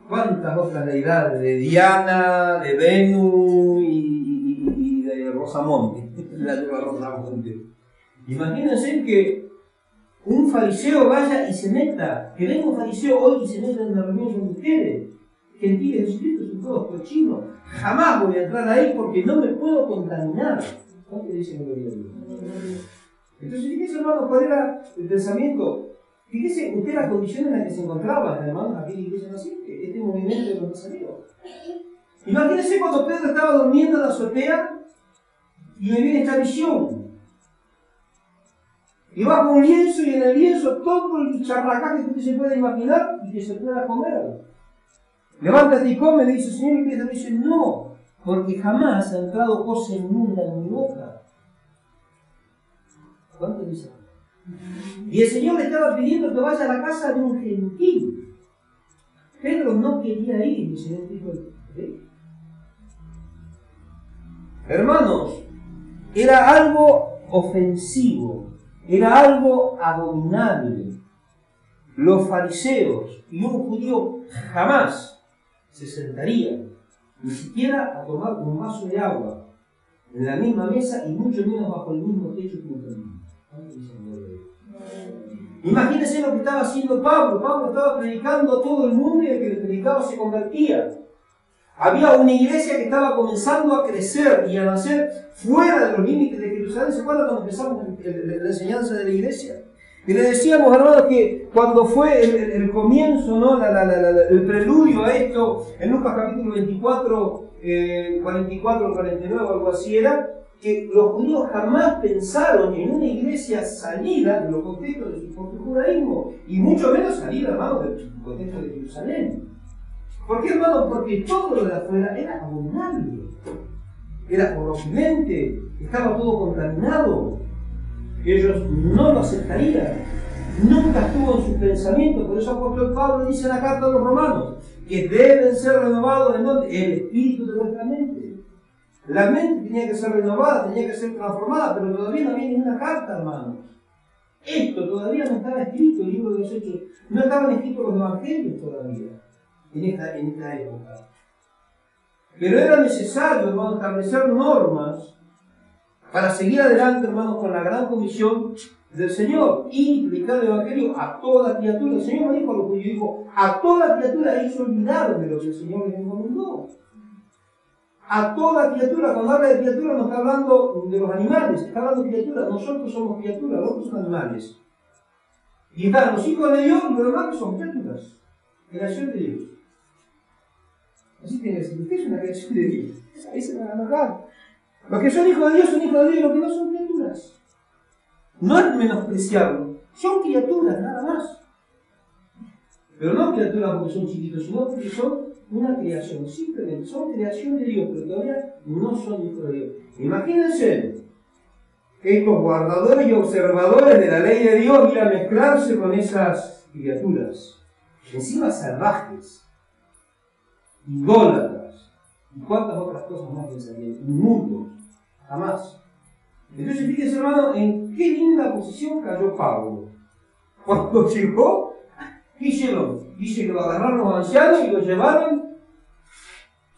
cuántas otras deidades, de Diana, de Venus y de Rosamonte, la lleva Rosamonte. Imagínense que un fariseo vaya y se meta, que venga un fariseo hoy y se meta en una reunión con ustedes, gentiles de Jesucristo, son todos cochinos. Jamás voy a entrar ahí porque no me puedo contaminar. ¿Cuánto dicen gloria a Dios? Entonces, fíjese, hermano, cuál era el pensamiento. Fíjese usted la condición en la que se encontraban, hermanos, aquí en la iglesia naciente, este movimiento de los nazarenos. Imagínense cuando Pedro estaba durmiendo en la azotea y le viene esta visión. Y va con un lienzo y en el lienzo todo el charracaje que usted se pueda imaginar y que se pueda comer. Levántate y come, le dice el Señor, y Pedro dice: no, porque jamás ha entrado cosa inmunda en mi boca. ¿Cuánto dice? Y el Señor le estaba pidiendo que vaya a la casa de un gentil. Pedro no quería ir, y el Señor dijo: ¿eh? Hermanos, era algo ofensivo. Era algo abominable. Los fariseos y un judío jamás se sentarían, ni siquiera a tomar un vaso de agua, en la misma mesa y mucho menos bajo el mismo techo que un gentil. Imagínense lo que estaba haciendo Pablo. Pablo estaba predicando a todo el mundo y el que le predicaba se convertía. Había una iglesia que estaba comenzando a crecer y a nacer fuera de los límites de Jerusalén. ¿Se acuerdan cuando empezamos la enseñanza de la iglesia? Y le decíamos, hermanos, que cuando fue el comienzo, ¿no? El preludio a esto, en Lucas capítulo 24, 44, 49, algo así era, que los judíos jamás pensaron en una iglesia salida de los contextos de su propio judaísmo, y mucho menos salida, hermanos, del contexto de Jerusalén. ¿Por qué, hermano? Porque todo lo de afuera era abominable, era corruptible, estaba todo contaminado. Ellos no lo aceptarían, nunca estuvo en sus pensamientos. Por eso el apóstol Pablo dice en la carta a los romanos que deben ser renovados el espíritu de vuestra mente. La mente tenía que ser renovada, tenía que ser transformada, pero todavía no había ninguna carta, hermanos. Esto todavía no estaba escrito, el libro de los Hechos. No estaban escritos los evangelios todavía, en esta época. Pero era necesario, hermanos, establecer normas para seguir adelante, hermanos, con la gran comisión del Señor y predicar el Evangelio a toda criatura. El Señor me dijo a los judíos, dijo, a toda criatura ellos se olvidaron de lo que el Señor les encomendó. A toda criatura, cuando habla de criatura no está hablando de los animales, está hablando de criaturas. Nosotros somos criaturas, los otros son animales. Y están los hijos de Dios y los demás que son criaturas, creación de Dios. Así tiene que decir, usted es una creación de Dios. Ahí se van a notar. Los que son hijos de Dios son hijos de Dios y los que no son criaturas. No es menospreciarlo, son criaturas nada más. Pero no criaturas porque son chiquitos, sino porque son una creación. Simplemente son creación de Dios, pero todavía no son hijos de Dios. Imagínense que estos guardadores y observadores de la ley de Dios iban a mezclarse con esas criaturas. Encima salvajes, idólatras, y cuántas otras cosas más pensarían, inmundos, jamás. Entonces fíjense, hermano, en qué linda posición cayó Pablo. Cuando llegó, ¿qué hicieron? Dice que lo agarraron los ancianos y lo llevaron,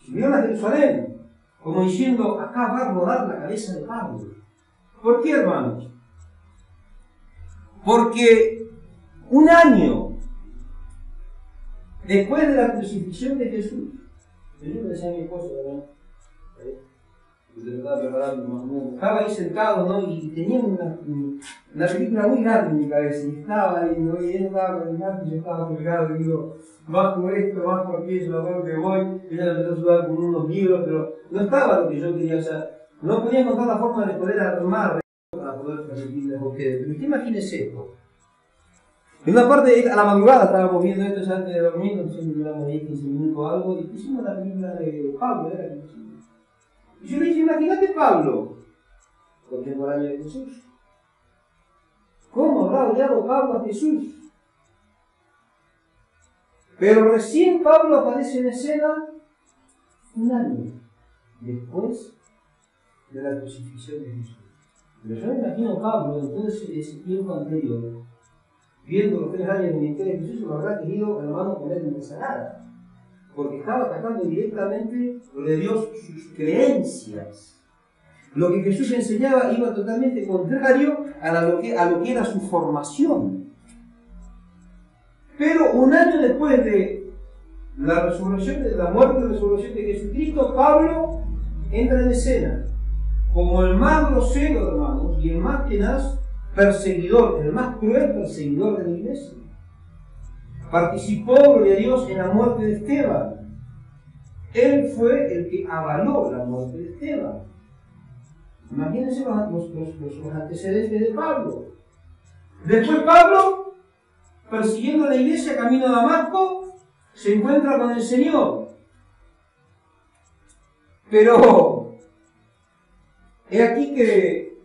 subieron a Jerusalén, como diciendo, acá va a rodar la cabeza de Pablo. ¿Por qué, hermanos? Porque un año después de la crucifixión de Jesús, yo le decía a mi esposo, ¿verdad? Estaba ahí sentado, ¿no? Y tenía una película muy grande en mi cabeza. Y estaba ahí, ¿no? Y él estaba con el lápiz, yo estaba colgado, y digo, más por esto, más por aquello, a lo que voy. Ella me empezó a ayudar con unos libros, pero no estaba lo que yo quería. O sea, no podía encontrar la forma de poder armar para poder transmitirles a ustedes. Pero usted imagínese esto. En una parte, a la madrugada estábamos viendo esto ya antes de dormir, no sé si duramos 10, 15 minutos o algo, y pusimos la película de Pablo, era que y yo le dije, imagínate Pablo, contemporáneo de Jesús. ¿Cómo habrá odiado Pablo a Jesús? Pero recién Pablo aparece en escena un año después de la crucifixión de Jesús. Pero yo me imagino a Pablo en todo ese tiempo anterior, viendo los 3 años de ministerio de Jesús, lo habrá querido, hermano, poner en ensalada. Porque estaba atacando directamente lo de Dios, sus creencias. Lo que Jesús enseñaba iba totalmente contrario a lo que era su formación. Pero un año después de la resurrección, de la muerte y resurrección de Jesucristo, Pablo entra en escena como el más grosero, hermanos, y el más tenaz perseguidor, el más cruel perseguidor de la iglesia. Participó, gloria a Dios, en la muerte de Esteban. Él fue el que avaló la muerte de Esteban. Imagínense los antecedentes de Pablo. Después Pablo, persiguiendo la iglesia camino a Damasco, se encuentra con el Señor. Pero he aquí que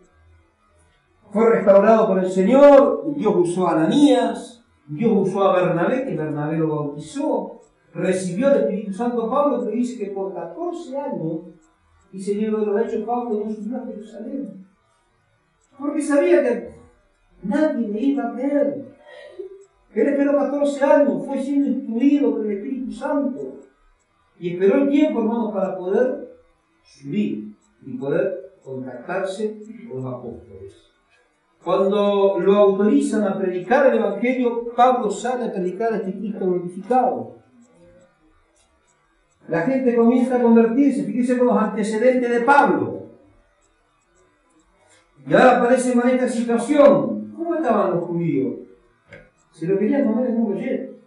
fue restaurado por el Señor, Dios usó a Ananías, Dios usó a Bernabé, que Bernabé lo bautizó, recibió el Espíritu Santo Pablo, que dice que por 14 años, dice el libro de los Hechos, Pablo no subió a Jerusalén. Porque sabía que nadie le iba a creer. Él esperó 14 años, fue siendo instruido por el Espíritu Santo. Y esperó el tiempo, hermanos, para poder subir y poder contactarse con los apóstoles. Cuando lo autorizan a predicar el Evangelio, Pablo sale a predicar a este Cristo glorificado. La gente comienza a convertirse, fíjense con los antecedentes de Pablo. Y ahora aparecen en esta situación. ¿Cómo estaban los judíos? Se lo querían comer en un rollet.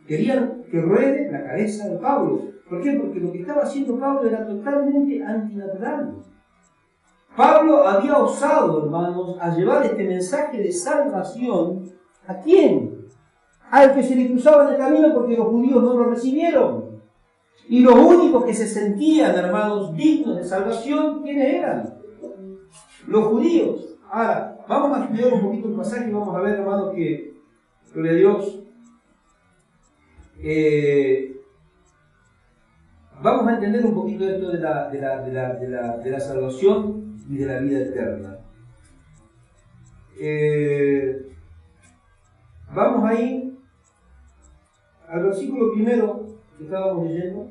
Querían que ruede la cabeza de Pablo. ¿Por qué? Porque lo que estaba haciendo Pablo era totalmente antinatural. Pablo había osado, hermanos, a llevar este mensaje de salvación. ¿A quién? Al que se le cruzaba en el camino porque los judíos no lo recibieron. Y los únicos que se sentían, hermanos, dignos de salvación, ¿quiénes eran? Los judíos. Ahora, vamos a estudiar un poquito el pasaje y vamos a ver, hermanos, que, gloria a Dios, vamos a entender un poquito esto de la salvación y de la vida eterna. Vamos a ir al versículo primero que estábamos leyendo.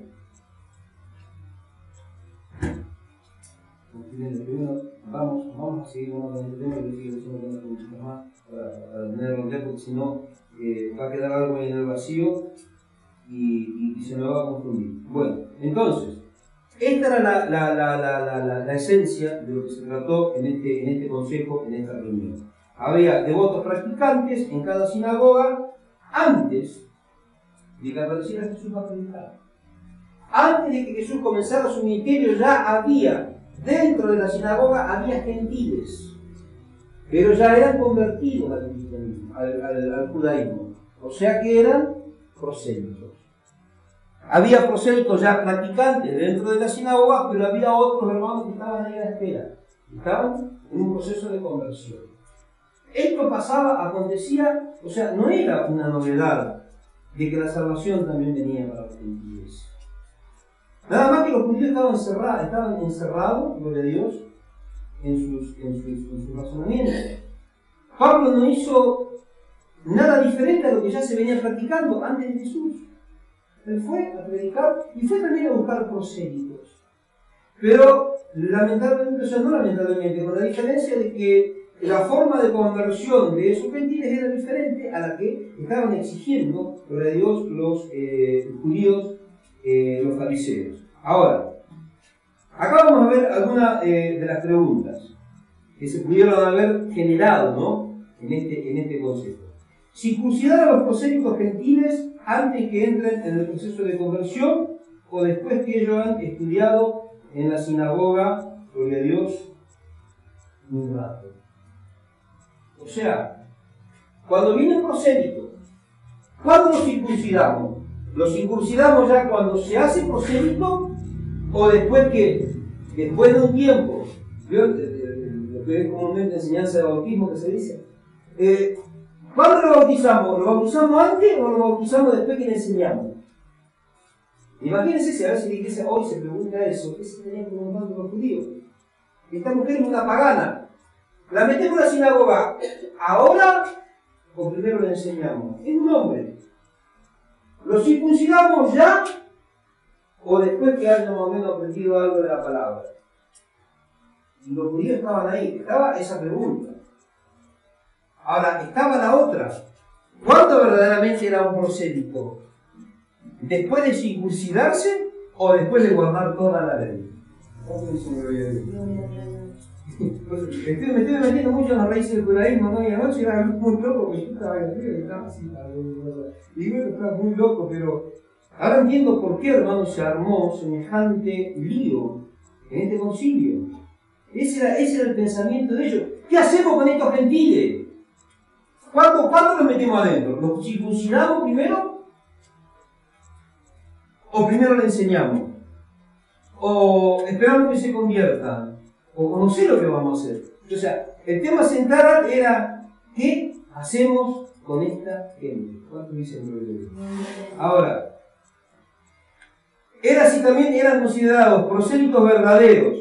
Primero vamos a seguir con el tema y sigo diciendo un poquito más para tenerlo en claro, porque si no va a quedar algo en el vacío y se me va a confundir. Bueno, entonces, esta era la esencia de lo que se trató en este consejo, en esta reunión. Había devotos practicantes en cada sinagoga antes de que apareciera Jesús a predicar. Antes de que Jesús comenzara su ministerio ya había, dentro de la sinagoga había gentiles, pero ya eran convertidos al cristianismo, al judaísmo. O sea que eran prosélitos. Había prosélitos ya practicantes dentro de la sinagoga, pero había otros hermanos que estaban ahí a la espera. Estaban en un proceso de conversión. Esto pasaba, acontecía, o sea, no era una novedad de que la salvación también venía para los gentiles. Nada más que los judíos estaban encerrados, gloria a Dios, en sus razonamientos. Pablo no hizo nada diferente a lo que ya se venía practicando antes de Jesús. Él fue a predicar y fue también a buscar prosélitos. Pero lamentablemente, o sea, no lamentablemente, con la diferencia de que la forma de conversión de esos gentiles era diferente a la que estaban exigiendo, gloria a Dios, los judíos, los fariseos. Ahora, acá vamos a ver algunas de las preguntas que se pudieron haber generado, ¿no?, en este concepto. ¿Circuncidar a los prosélitos gentiles antes que entren en el proceso de conversión o después que ellos han estudiado en la sinagoga, gloria a Dios, un rato? O sea, cuando viene un prosélito, ¿cuándo lo circuncidamos? ¿Lo circuncidamos ya cuando se hace prosélito o después de un tiempo? Lo que es comúnmente enseñanza de bautismo que se dice. ¿Cuándo lo bautizamos? ¿Lo bautizamos antes o lo bautizamos después que le enseñamos? Imagínense si a veces la iglesia hoy se pregunta eso. ¿Qué se tenían preguntando los judíos? Esta mujer es una pagana. ¿La metemos en la sinagoga ahora o primero le enseñamos? Es un hombre. ¿Lo circuncidamos ya o después que haya más o menos aprendido algo de la palabra? Y los judíos estaban ahí. Estaba esa pregunta. Ahora, estaba la otra. ¿Cuándo verdaderamente era un prosélito? ¿Después de circuncidarse o después de guardar toda la ley? Me estoy metiendo mucho en las raíces del judaísmo, ¿no? Y anoche era muy loco, porque yo estaba en el estaba así, y bueno, estaba muy loco, pero ahora entiendo por qué, hermano, se armó semejante lío en este concilio. Ese era el pensamiento de ellos. ¿Qué hacemos con estos gentiles? ¿Cuándo los metemos adentro? ¿Los circuncidamos primero? ¿O primero le enseñamos? ¿O esperamos que se conviertan? ¿O no sé lo que vamos a hacer? O sea, el tema central era ¿qué hacemos con esta gente? ¿Cuántos dicen? Ahora, era si también eran considerados prosélitos verdaderos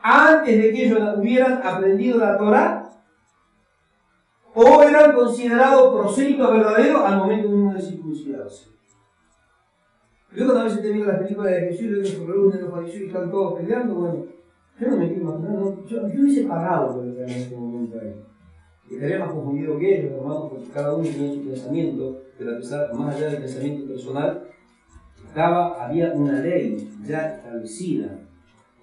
antes de que ellos hubieran aprendido la Torá, o eran considerados prosélitos verdaderos al momento mismo de circuncidarse. Yo cuando a veces te miro las películas de Jesús y veo que se reúnen los fariseos y están todos peleando, bueno, yo no me quiero imaginar, no, yo hubiese pagado por estar en ese momento ahí. Estaría más confundido que ellos, hermanos, porque cada uno tenía su pensamiento, pero a pesar, más allá del pensamiento personal, había una ley ya establecida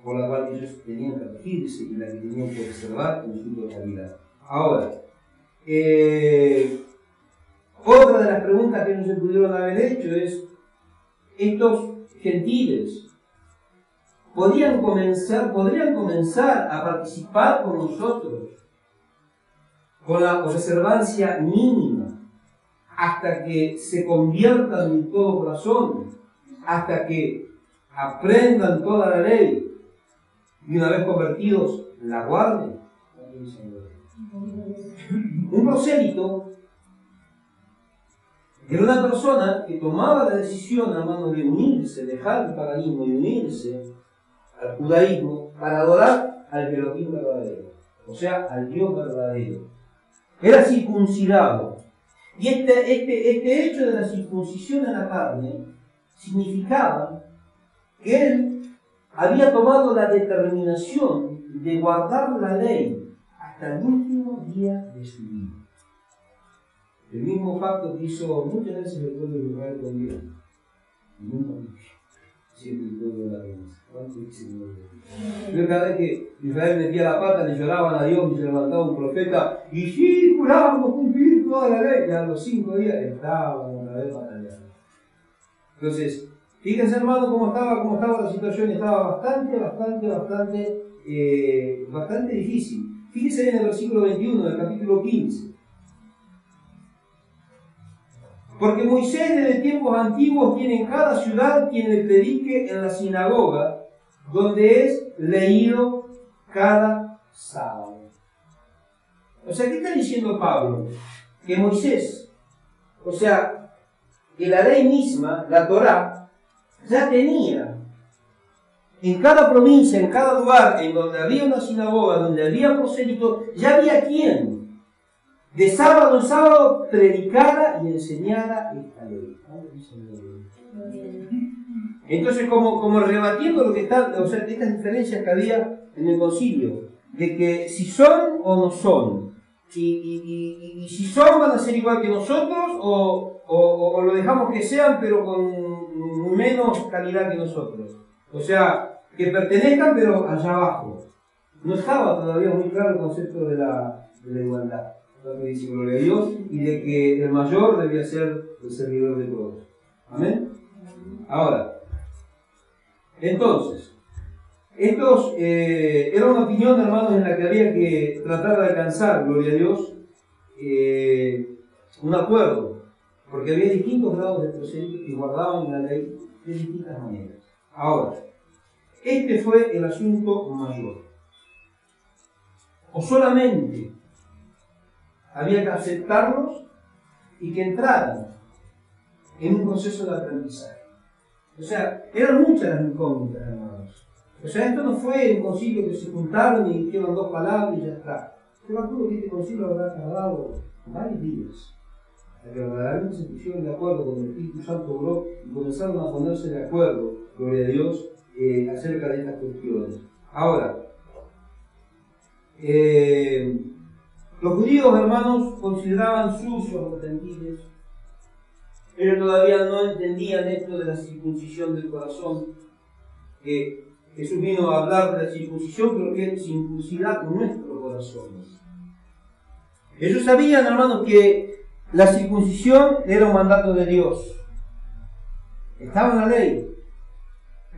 por la cual ellos tenían que regirse y la que tenían que observar en su totalidad. Ahora, otra de las preguntas que no se pudieron haber hecho es: estos gentiles podrían comenzar a participar con nosotros con la observancia mínima hasta que se conviertan en todo corazón, hasta que aprendan toda la ley y una vez convertidos la guarden. Un prosélito Era una persona que tomaba la decisión, hermano, de unirse, dejar el paganismo y unirse al judaísmo para adorar al Elohim verdadero, o sea, al Dios verdadero. Era circuncidado. Y este hecho de la circuncisión en la carne significaba que él había tomado la determinación de guardar la ley hasta el último día de su vida. El mismo pacto que hizo muchas veces el pueblo de Israel con Dios. Nunca siempre el pueblo de la promesa. ¿Cuánto dice el pueblo de Dios? Pero cada vez que Israel metía la pata, le lloraban a Dios y se levantaba un profeta y sí, jurábamos cumplir toda la ley. Y a los 5 días estaban otra vez batallando. Entonces, fíjense, hermano, cómo estaba la situación. Estaba bastante difícil. Fíjense en el versículo 21 del capítulo 15. Porque Moisés desde tiempos antiguos tiene en cada ciudad quien le predique en la sinagoga, donde es leído cada sábado. O sea, ¿qué está diciendo Pablo? Que Moisés, o sea, que la ley misma, la Torá, ya tenía en cada provincia, en cada lugar, en donde había una sinagoga, donde había prosélito, ya había quien de sábado en sábado predicara y enseñara esta ley. Entonces, como rebatiendo lo que está, o sea, estas diferencias que había en el concilio, de que si son o no son, y si son van a ser igual que nosotros, o lo dejamos que sean, pero con menos calidad que nosotros. O sea, que pertenezcan, pero allá abajo. No estaba todavía muy claro el concepto de la igualdad. Dice gloria a Dios, y de que el mayor debía ser el servidor de todos. Amén. Ahora, entonces, estos era una opinión, hermanos, en la que había que tratar de alcanzar, gloria a Dios, un acuerdo, porque había distintos grados de proselitos que guardaban la ley de distintas maneras. Ahora, este fue el asunto mayor. O solamente había que aceptarlos y que entraran en un proceso de aprendizaje. O sea, eran muchas las incógnitas, hermanos. O sea, esto no fue un concilio que se juntaron y dijeron 2 palabras y ya está. Yo me acuerdo que este concilio habrá tardado varios días, hasta que verdaderamente se pusieron de acuerdo con el Espíritu Santo obró y comenzaron a ponerse de acuerdo, gloria a Dios, acerca de estas cuestiones. Ahora, los judíos, hermanos, consideraban sucios los gentiles. Ellos todavía no entendían esto de la circuncisión del corazón, que Jesús vino a hablar de la circuncisión, pero que es circuncidar nuestro corazón. Ellos sabían, hermanos, que la circuncisión era un mandato de Dios. Estaba en la ley,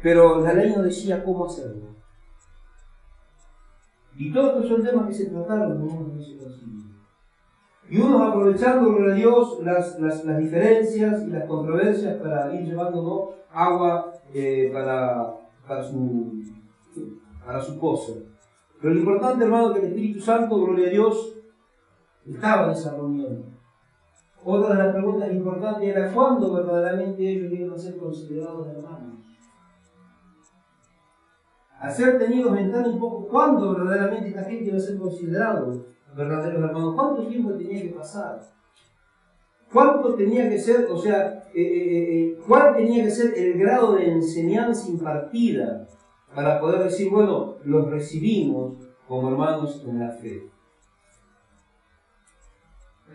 pero la ley no decía cómo hacerlo. Y todos estos son temas que se trataron en ese concilio. Y unos aprovechando, gloria a Dios, las diferencias y las controversias para ir llevándonos agua para su pozo. Pero lo importante, hermano, que el Espíritu Santo, gloria a Dios, estaba en esa reunión. Otra de las preguntas importantes era cuándo verdaderamente ellos iban a ser considerados hermanos. Al ser tenidos en tan un poco, ¿cuándo verdaderamente esta gente iba a ser considerado verdaderos hermanos? ¿Cuánto tiempo tenía que pasar? ¿Cuánto tenía que ser, o sea, cuál tenía que ser el grado de enseñanza impartida para poder decir, bueno, los recibimos como hermanos en la fe?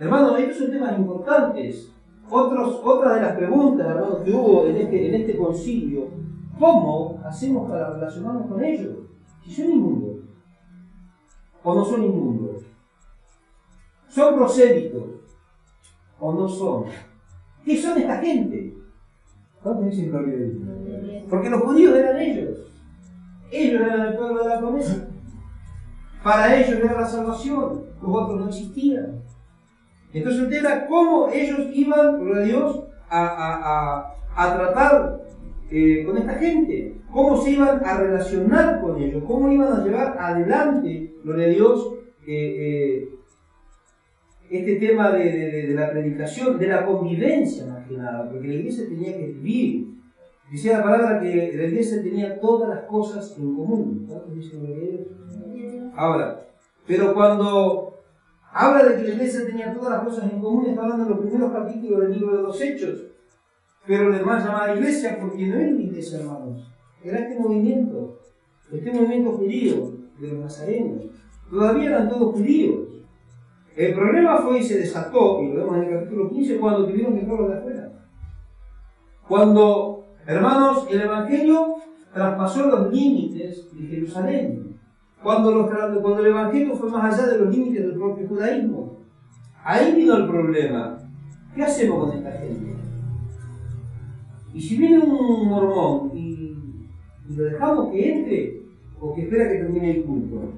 Hermanos, estos son temas importantes. Otra de las preguntas, hermanos, que hubo en este concilio: ¿cómo hacemos para relacionarnos con ellos? Si son inmundos o no son inmundos, son prosélitos o no son. ¿Qué son esta gente? ¿Cuántos dicen gloria a Dios? Porque los judíos eran ellos. Ellos eran el pueblo de la promesa. Para ellos era la salvación. Los otros no existían. Entonces el tema era cómo ellos iban, gloria a Dios, a tratar con esta gente. Cómo se iban a relacionar con ellos. Cómo iban a llevar adelante, gloria a Dios, este tema de la predicación, de la convivencia más que nada, porque la iglesia tenía que vivir. Decía la palabra que la iglesia tenía todas las cosas en común. Ahora, pero cuando habla de que la iglesia tenía todas las cosas en común, está hablando en los primeros capítulos del libro de los Hechos. Pero la demás llamada iglesia, porque no era una iglesia, hermanos. Era este movimiento judío de los nazarenos. Todavía eran todos judíos. El problema fue y se desató, y lo vemos en el capítulo 15, cuando tuvieron que entrar de afuera. Cuando, hermanos, el Evangelio traspasó los límites de Jerusalén. Cuando el Evangelio fue más allá de los límites del propio judaísmo. Ahí vino el problema. ¿Qué hacemos con esta gente? Y si viene un mormón y lo dejamos que entre, o que espera que termine el culto,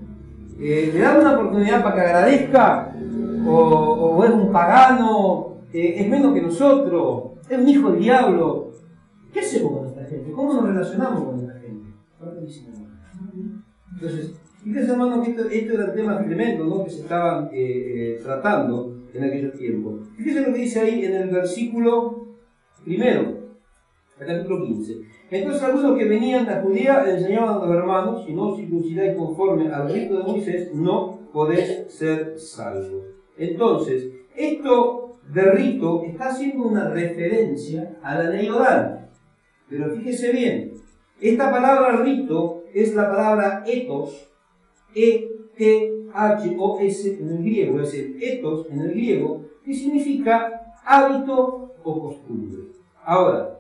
¿le damos una oportunidad para que agradezca? ¿O es un pagano? ¿Es menos que nosotros? ¿Es un hijo del diablo? ¿Qué hacemos con esta gente? ¿Cómo nos relacionamos con esta gente? Entonces, fíjense, hermanos, que esto era el tema tremendo, ¿no?, que se estaban tratando en aquellos tiempos. Fíjense lo que dice ahí en el versículo primero, el capítulo 15. Entonces algunos que venían de Judea le enseñaban a los hermanos: si no os circuncidáis conforme al rito de Moisés, no podéis ser salvos. Entonces, esto de rito está haciendo una referencia a la ley oral. Pero fíjese bien, esta palabra rito es la palabra ethos, E-T-H-O-S en el griego, es el ethos en el griego, que significa hábito o costumbre. Ahora,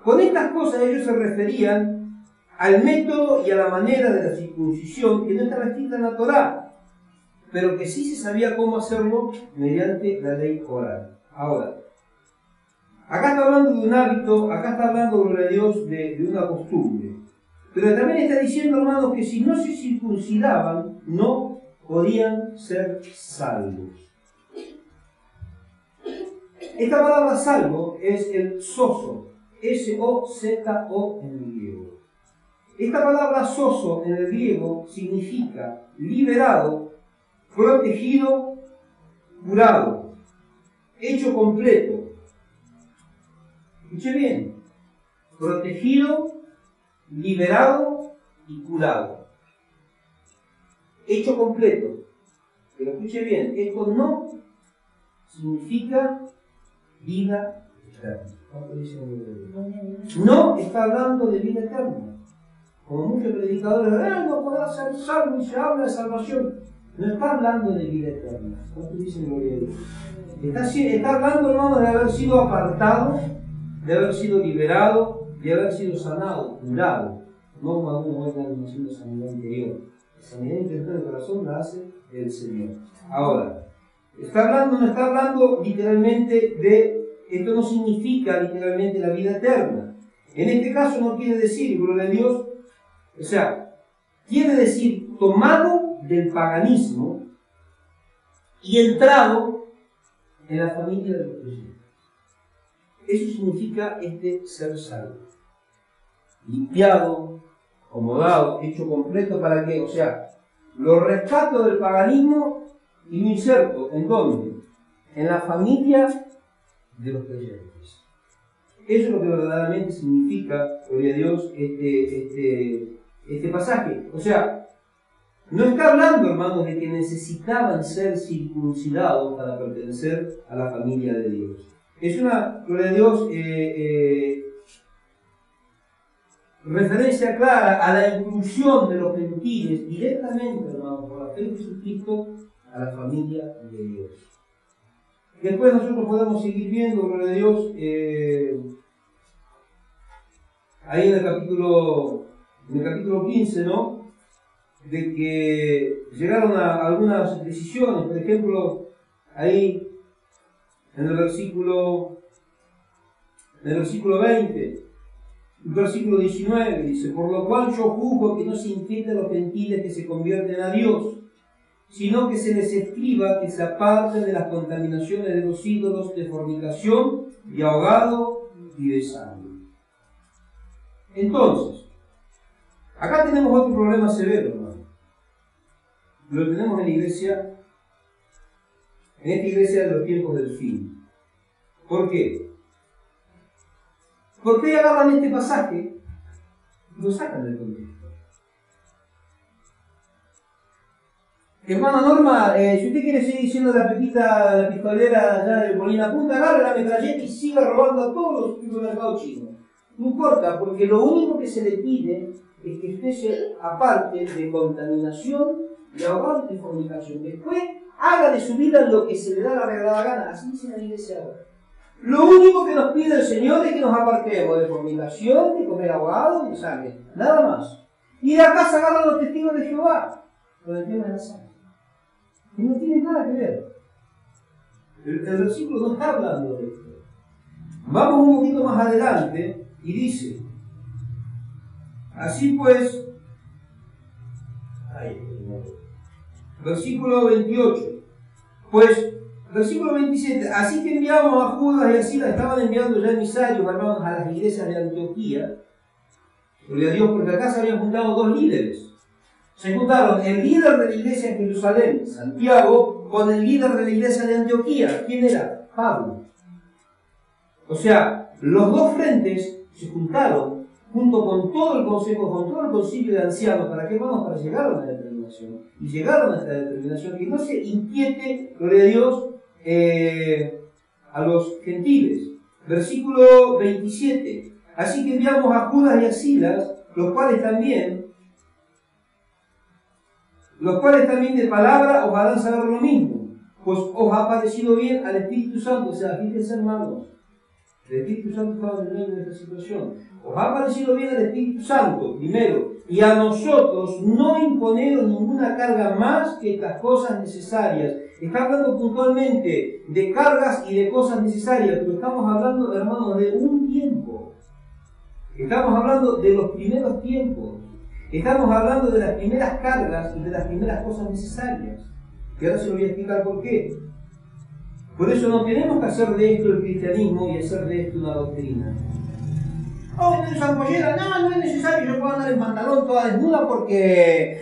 con estas cosas ellos se referían al método y a la manera de la circuncisión que no estaba escrita en la Torá, pero que sí se sabía cómo hacerlo mediante la ley oral. Ahora, acá está hablando de un hábito, acá está hablando, gloria a Dios, de una costumbre. Pero también está diciendo, hermanos, que si no se circuncidaban, no podían ser salvos. Esta palabra salvo es el sozo, S-O-Z-O en el griego. Esta palabra sozo en el griego significa liberado, protegido, curado, hecho completo. Escuche bien, protegido, liberado y curado. Hecho completo. Pero escuche bien, esto no significa vida eterna. No está hablando de vida eterna. Como muchos predicadores, no podrá ser salvo y se habla de salvación. No está hablando de vida eterna. ¿Cuánto dicen gloria a Dios? Está hablando, hermanos, de haber sido apartado, de haber sido liberado, de haber sido sanado, curado. No como algunos están haciendo sanidad interior. La sanidad interior del corazón la hace el Señor. Ahora, no está hablando literalmente de, esto no significa literalmente la vida eterna. En este caso no quiere decir, gloria a Dios, o sea, quiere decir tomado del paganismo y entrado en la familia de los creyentes. Eso significa ser salvo. Limpiado, acomodado, hecho completo, ¿para qué? O sea, lo rescato del paganismo y lo inserto, ¿en dónde? En la familia de los creyentes. Eso es lo que verdaderamente significa, gloria a Dios, este pasaje. O sea, no está hablando, hermanos, de que necesitaban ser circuncidados para pertenecer a la familia de Dios. Es una, gloria a Dios, referencia clara a la inclusión de los gentiles directamente, hermanos, por la fe de Jesucristo, a la familia de Dios. Después nosotros podemos seguir viendo, gloria a Dios, ahí en el capítulo 15, ¿no?, de que llegaron a algunas decisiones. Por ejemplo, ahí en el versículo 20, el versículo 19 dice: por lo cual yo juzgo que no se inquieten los gentiles que se convierten a Dios, sino que se les escriba que se aparten de las contaminaciones de los ídolos, de fornicación, de ahogado y de sangre. Entonces, acá tenemos otro problema severo, hermano. lo tenemos en la iglesia, en esta iglesia de los tiempos del fin. ¿Por qué? Porque ahí agarran este pasaje y lo sacan del contexto. Hermana Norma, si usted quiere seguir siendo la pepita, la pistolera allá de Molina Punta, agarre la metralleta y siga robando a todos los supermercados chinos. No importa, porque lo único que se le pide es que usted se aparte de contaminación, de ahogado y de fornicación. Después, haga de su vida lo que se le da la regalada gana. Así dice la iglesia ahora. Lo único que nos pide el Señor es que nos apartemos de fornicación, de comer ahogado y de sangre. Nada más. Y de acá se agarran los testigos de Jehová con el tema de la sangre. Y no tiene nada que ver. El versículo no está hablando de esto. Vamos un poquito más adelante y dice, así pues, versículo 28, pues, versículo 27, así que enviamos a Judas y a Silas, estaban enviando ya emisarios, hermanos, a las iglesias de Antioquía, gloria a Dios, porque acá se habían juntado dos líderes. Se juntaron el líder de la iglesia en Jerusalén, Santiago, con el líder de la iglesia de Antioquía. ¿Quién era? Pablo. O sea, los dos frentes se juntaron junto con todo el consejo, con todo el concilio de ancianos. ¿Para qué vamos? Para llegar a una determinación. Y llegaron a esta determinación, que no se inquiete, gloria a Dios, a los gentiles. Versículo 27. Así que enviamos a Judas y a Silas, los cuales también de palabra os harán saber lo mismo, pues os ha parecido bien al Espíritu Santo. O sea, fíjense, hermanos, el Espíritu Santo estaba en medio de esta situación. Os ha parecido bien al Espíritu Santo, primero, y a nosotros no imponeros ninguna carga más que estas cosas necesarias. Está hablando puntualmente de cargas y de cosas necesarias, pero estamos hablando, hermanos, de un tiempo. Estamos hablando de los primeros tiempos. Estamos hablando de las primeras cargas y de las primeras cosas necesarias. Y ahora se lo voy a explicar por qué. Por eso no tenemos que hacer de esto el cristianismo y hacer de esto una doctrina. Oh, ¿tienes ampollera? No, no es necesario, yo puedo andar en pantalón toda desnuda porque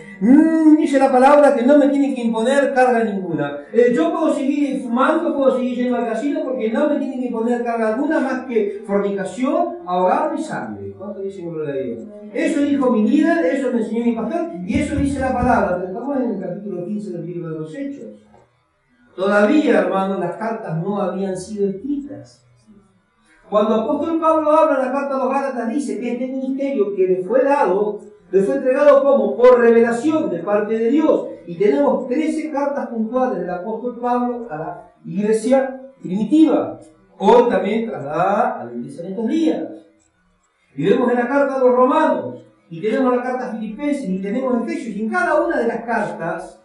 dice la palabra que no me tiene que imponer carga ninguna. Yo puedo seguir fumando, puedo seguir yendo al casino porque no me tiene que imponer carga alguna más que fornicación, ahogado y sangre. ¿Cuánto dicen gloria a Dios? Eso dijo mi líder, eso me enseñó mi pastor y eso dice la palabra. Pero estamos en el capítulo 15 del libro de los Hechos. Todavía, hermanos, las cartas no habían sido escritas. Cuando el apóstol Pablo habla en la carta a los Gálatas, dice que este ministerio que le fue dado, le fue entregado como por revelación de parte de Dios. Y tenemos 13 cartas puntuales del apóstol Pablo a la iglesia primitiva. Hoy también trasladada a la iglesia en estos días. Y vemos en la carta a los romanos, y tenemos la carta a Filipenses, y tenemos Efesios, y en cada una de las cartas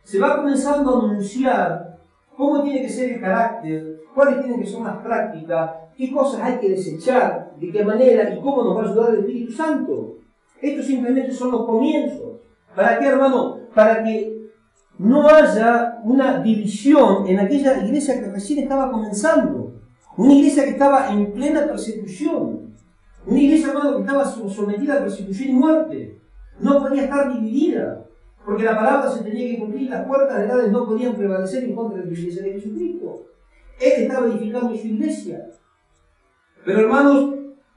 se va comenzando a anunciar cómo tiene que ser el carácter, cuáles tienen que ser las prácticas, qué cosas hay que desechar, de qué manera y cómo nos va a ayudar el Espíritu Santo. Estos simplemente son los comienzos. ¿Para qué, hermano? Para que no haya una división en aquella iglesia que recién estaba comenzando. Una iglesia que estaba en plena persecución. Una iglesia, hermano, que estaba sometida a persecución y muerte. No podía estar dividida. Porque la palabra se tenía que cumplir, las puertas de Hades no podían prevalecer en contra de la iglesia de Jesucristo. Él estaba edificando su iglesia. Pero hermanos,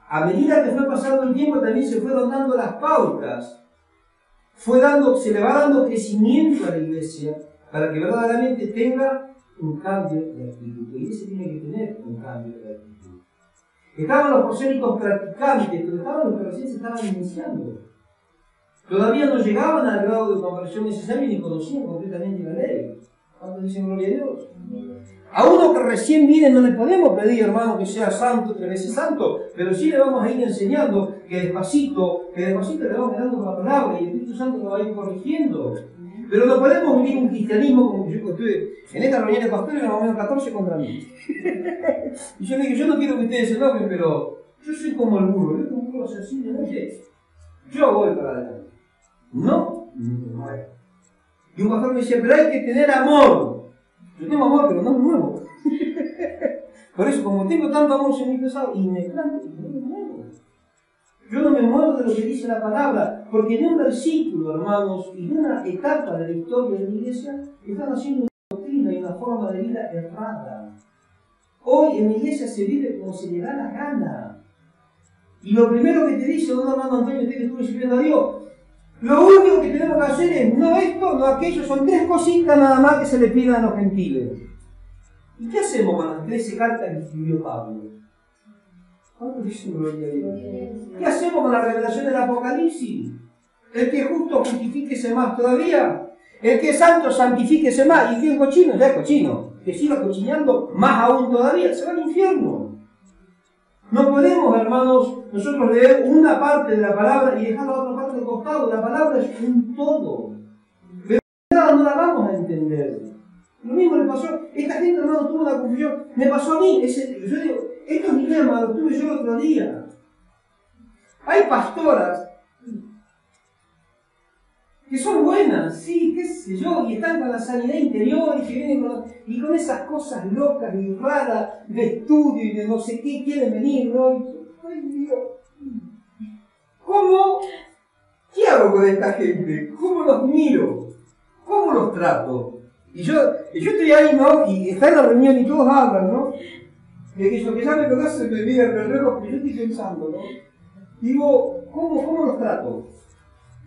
a medida que fue pasando el tiempo también se fueron dando las pautas. Se le va dando crecimiento a la iglesia para que verdaderamente tenga un cambio de actitud. La iglesia tiene que tener un cambio de actitud. Estaban los prosélitos practicantes, pero estaban los que recién se estaban iniciando. Todavía no llegaban al grado de conversión necesario ni conocían completamente la ley. ¿Cuántos dicen gloria a Dios? A uno que recién viene no le podemos pedir, hermano, que sea santo, 3 veces santo, pero sí le vamos a ir enseñando que despacito le vamos dando la palabra y el Espíritu Santo lo va a ir corrigiendo. Pero no podemos vivir un cristianismo como yo estuve en esta reunión de pastores, más o menos 14 contra mí. Y yo le digo, yo no quiero que ustedes se enojen, pero yo soy como el burro, yo como un burro sencillo, ¿no? Yo voy para adelante. No. Y un pastor me decía, pero hay que tener amor. Yo tengo amor, pero no me muevo. Por eso, como tengo tanto amor, soy muy pesado y me planto y no me muevo. Yo no me muevo de lo que dice la palabra, Porque de un versículo, hermanos, y de una etapa de la historia de la iglesia, están haciendo una doctrina y una forma de vida errada. Hoy en la iglesia se vive como se le da la gana. Y lo primero que te dice don hermano Antonio, usted que estuve sirviendo a Dios, lo único que tenemos que hacer es no esto, no aquello, son 3 cositas nada más que se le pidan a los gentiles. ¿Y qué hacemos con las 13 cartas que escribió Pablo? ¿Cuánto dicen gloria a Dios? ¿Qué hacemos con la revelación del Apocalipsis? El que es justo justifíquese más todavía. El que es santo santifíquese más. Y el que es cochino ya es cochino. Que siga cochineando más aún todavía. Se va al infierno. No podemos, hermanos, nosotros leer una parte de la palabra y dejar la otra parte de costado. La palabra es un todo. Pero no la vamos a entender. Lo mismo le pasó. Esta gente, hermano, tuvo una confusión. Me pasó a mí. Yo digo, estos dilemas los tuve yo el otro día. Hay pastoras que son buenas, sí, qué sé yo, y están con la sanidad interior y que vienen con esas cosas locas y raras de estudio y de no sé qué quieren venir, ¿no? Ay, Dios. ¿Cómo? ¿Qué hago con esta gente? ¿Cómo los miro? ¿Cómo los trato? Y yo estoy ahí, ¿no? Y está en la reunión y todos hablan, ¿no? De que lo que ya me conocen me miran el reloj, pero yo estoy pensando, ¿no? Digo, ¿cómo los trato?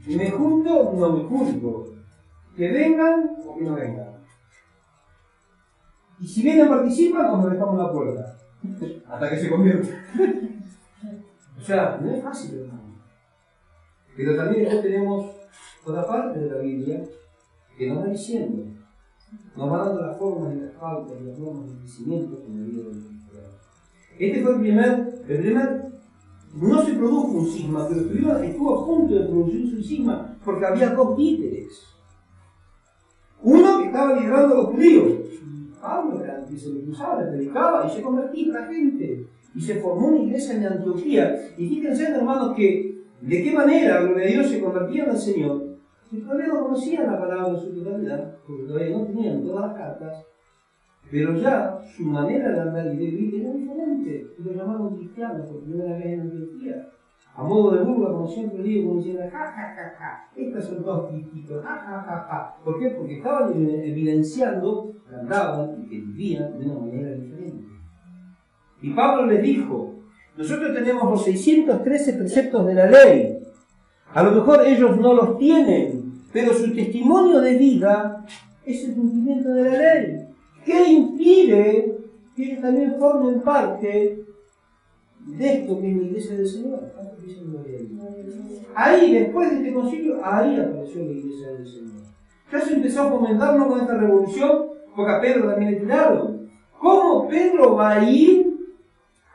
¿Me junto? No me junto. ¿Que vengan o que no vengan? Y si vienen participan o nos dejamos la puerta. Hasta que se convierta. O sea, no es fácil, hermano. Pero también después tenemos otra parte de la Biblia que nos va diciendo, nos va dando las formas y las pautas y las normas de crecimiento en la vida de los cristianos. Este fue el primer, no se produjo un cisma, pero estuvo a punto de producirse un cisma, porque había 2 líderes. Uno que estaba liderando a los judíos, Pablo, que se le cruzaba, le predicaba y se convertía a la gente. Y se formó una iglesia en Antioquía. Y fíjense, hermanos, que de qué manera, gloria a Dios, se convertían al Señor. Que todavía no conocían la palabra en su totalidad, porque todavía no tenían todas las cartas, pero ya su manera de andar y de vivir era diferente. Y lo llamaron cristianos por primera vez en Antioquía. A modo de burla, como siempre digo, como diciendo, ja, ja, ja, ja, estos son 2 cristitos, ja, ja, ja, ja. ¿Por qué? Porque estaban evidenciando que andaban y que vivían de una manera diferente. Y Pablo les dijo, nosotros tenemos los 613 preceptos de la ley. A lo mejor ellos no los tienen, pero su testimonio de vida es el cumplimiento de la ley. ¿Qué impide que ellos también formen parte de esto que es la iglesia del Señor? Ahí, después de este concilio, ahí apareció la iglesia del Señor. Ya se empezó a fomentarnos con esta revolución, porque a Pedro también le tiraron. ¿Cómo Pedro va a ir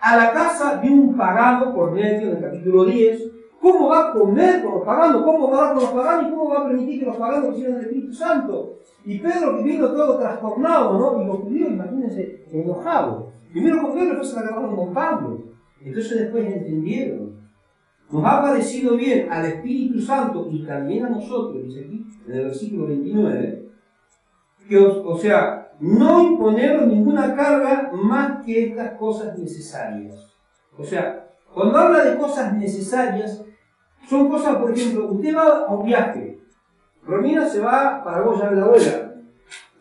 a la casa de un pagano, por medio del capítulo 10? ¿Cómo va a comer con los paganos? ¿Cómo va a dar con los paganos? ¿Y cómo va a permitir que los paganos reciban el Espíritu Santo? Y Pedro, que vino todo trastornado, ¿no? Y los judíos, imagínense, enojados. Primero con Pedro, después se la agarraron con Pablo. Entonces después entendieron. Nos ha parecido bien al Espíritu Santo y también a nosotros, dice aquí, en el versículo 29, que, o sea, no imponeros ninguna carga más que estas cosas necesarias. O sea, cuando habla de cosas necesarias, son cosas, por ejemplo, usted va a un viaje. Romina se va para Goya de la abuela.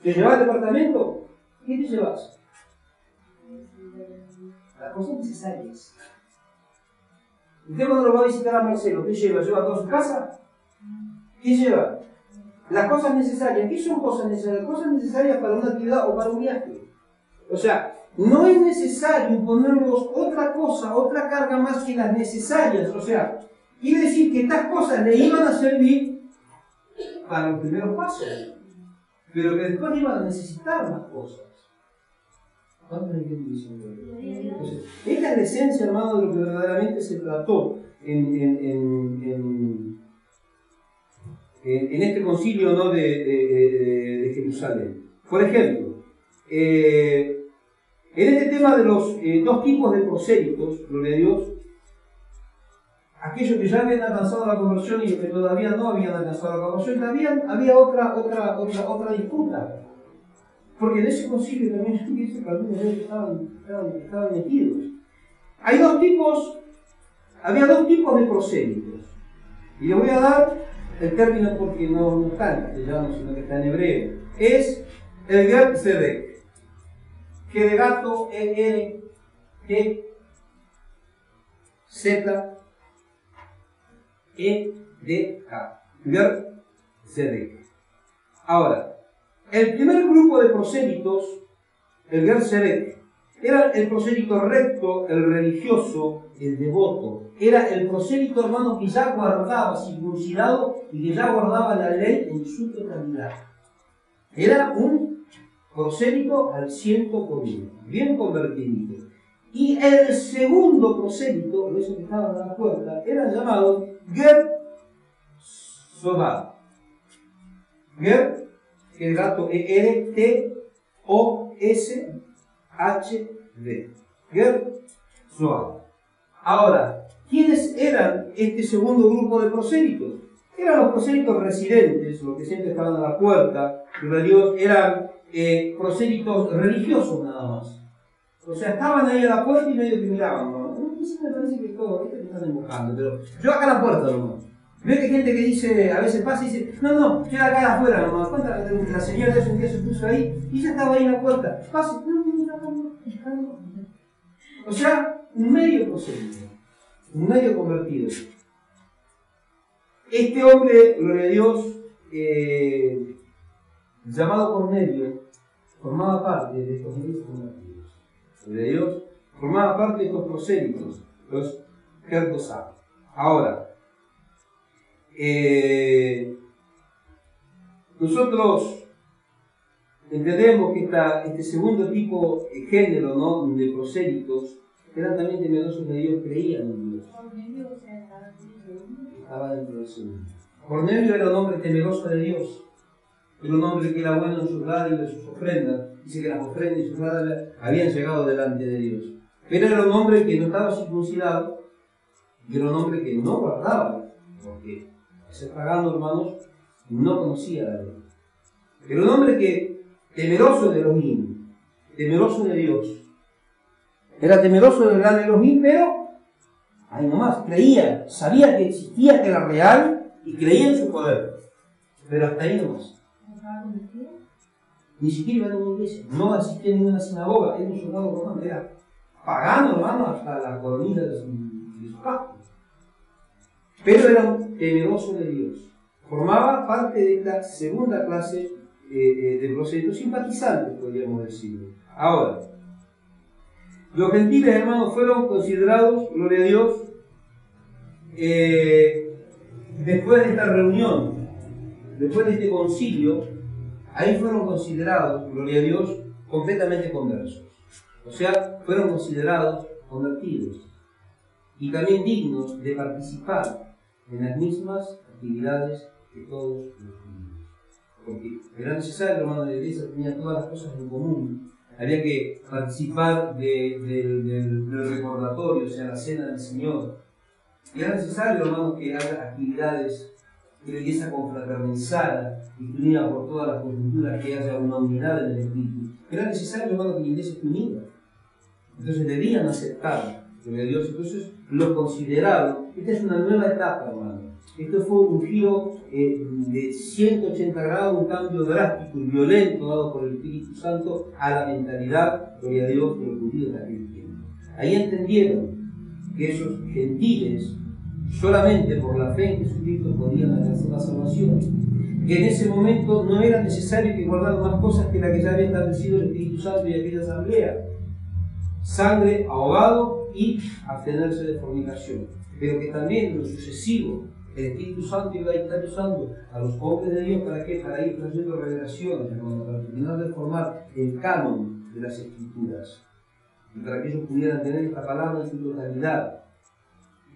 ¿Te llevas al departamento? ¿Qué te llevas? Las cosas necesarias. Usted cuando lo va a visitar a Marcelo, ¿qué lleva? ¿Lleva toda su casa? ¿Qué lleva? Las cosas necesarias. ¿Qué son cosas necesarias? Cosas necesarias para una actividad o para un viaje. O sea, no es necesario imponernos otra cosa, otra carga más que las necesarias. O sea, quiere decir que estas cosas le iban a servir para los primeros pasos, pero que después iban a necesitar más cosas. ¿Cuántos entienden eso? Entonces, esta es la esencia, hermano, de lo que verdaderamente se trató en este concilio, ¿no? de Jerusalén. Por ejemplo, en este tema de los 2 tipos de prosélitos, gloria a Dios, aquellos que ya habían alcanzado la conversión y los que todavía no habían alcanzado la conversión, también había otra disputa. Porque en ese concilio también dice que algunos de ellos estaban metidos. Había 2 tipos de prosélitos. Y le voy a dar el término porque no está en castellano, sino que está en hebreo. Es el Ger Zedek. G de gato, E, G, Z, E, D, K. Ger Zedek. Ahora, el primer grupo de prosélitos, el Ger Zedek, era el prosélito recto, el religioso, el devoto. Era el prosélito, hermano, que ya guardaba, circuncidado, y que ya guardaba la ley en su totalidad. Era un prosélito al 100%, bien convertido. Y el segundo prosélito, esos que estaban a la puerta, era llamado Ger Sobad. Ger, el gato E-R-T-O-S-H-D. Ger Sobad. Ahora, ¿quiénes eran este segundo grupo de prosélitos? Eran los prosélitos residentes, los que siempre estaban a la puerta, de Dios, eran prosélitos religiosos nada más. O sea, estaban ahí a la puerta y medio que miraban, ¿no? Sí, me parece que todo, me están emboscando, pero yo acá a la puerta nomás. Veo que hay gente que dice, a veces pasa y dice, no, queda acá afuera nomás. ¿Cuánta la señora de un día se puso ahí y ya estaba ahí en la puerta? Pase, no. O sea, un medio prosélito, un medio convertido. Este hombre, gloria a Dios, llamado Cornelio, formaba parte de estos medios convertidos. Gloria a Dios, formaba parte de estos prosélitos, los Gerdosá. Ahora, nosotros entendemos que este segundo tipo de género, ¿no?, de prosélitos eran también temerosos de Dios, creían en Dios. Estaba dentro del segundo. Cornelio era un hombre temeroso de Dios. Era un hombre que era bueno en sus dádivas y sus ofrendas. Dice que las ofrendas y sus dádivas habían llegado delante de Dios. Pero era un hombre que no estaba circuncidado. Y era un hombre que no guardaba. Porque ese pagano, hermanos, no conocía a Dios. Era un hombre que, temeroso de Elohim, temeroso de Dios. Era temeroso del gran Elohim, pero ahí nomás, creía, sabía que existía, que era real y creía en su poder. Pero hasta ahí nomás. Ni siquiera iba a ninguna iglesia, no asistía a ninguna sinagoga, era un soldado romano, era pagano, hermano, hasta la coronilla de su casco. Pero era un temeroso de Dios. Formaba parte de esta segunda clase de prosélitos simpatizantes, podríamos decirlo. Ahora, los gentiles, hermanos, fueron considerados, gloria a Dios, después de esta reunión, después de este concilio, ahí fueron considerados, gloria a Dios, completamente conversos. O sea, fueron considerados convertidos y también dignos de participar en las mismas actividades que todos los judíos. Porque era necesario, hermano, la iglesia tenía todas las cosas en común. Había que participar del recordatorio, o sea, la cena del Señor. Y era necesario, hermano, que haya actividades, que la iglesia confraternizara y unida por todas las coyunturas, que haya una unidad en el espíritu. Era necesario, hermano, que la iglesia esté unida. Entonces debían aceptar lo de Dios. Entonces lo consideraron. Esta es una nueva etapa, hermano. Esto fue un giro de 180 grados, un cambio drástico y violento dado por el Espíritu Santo a la mentalidad, gloria a Dios, de los judíos de aquel tiempo. Ahí entendieron que esos gentiles, solamente por la fe en Jesucristo, podían alcanzar la salvación. Que en ese momento no era necesario que guardaran más cosas que la que ya había establecido el Espíritu Santo y aquella asamblea. Sangre, ahogado y abstenerse de fornicación. Pero que también en lo sucesivo, el Espíritu Santo iba a estar usando a los hombres de Dios para ir trayendo revelaciones, hermano, para terminar de formar el canon de las Escrituras y para que ellos pudieran tener esta palabra en su totalidad,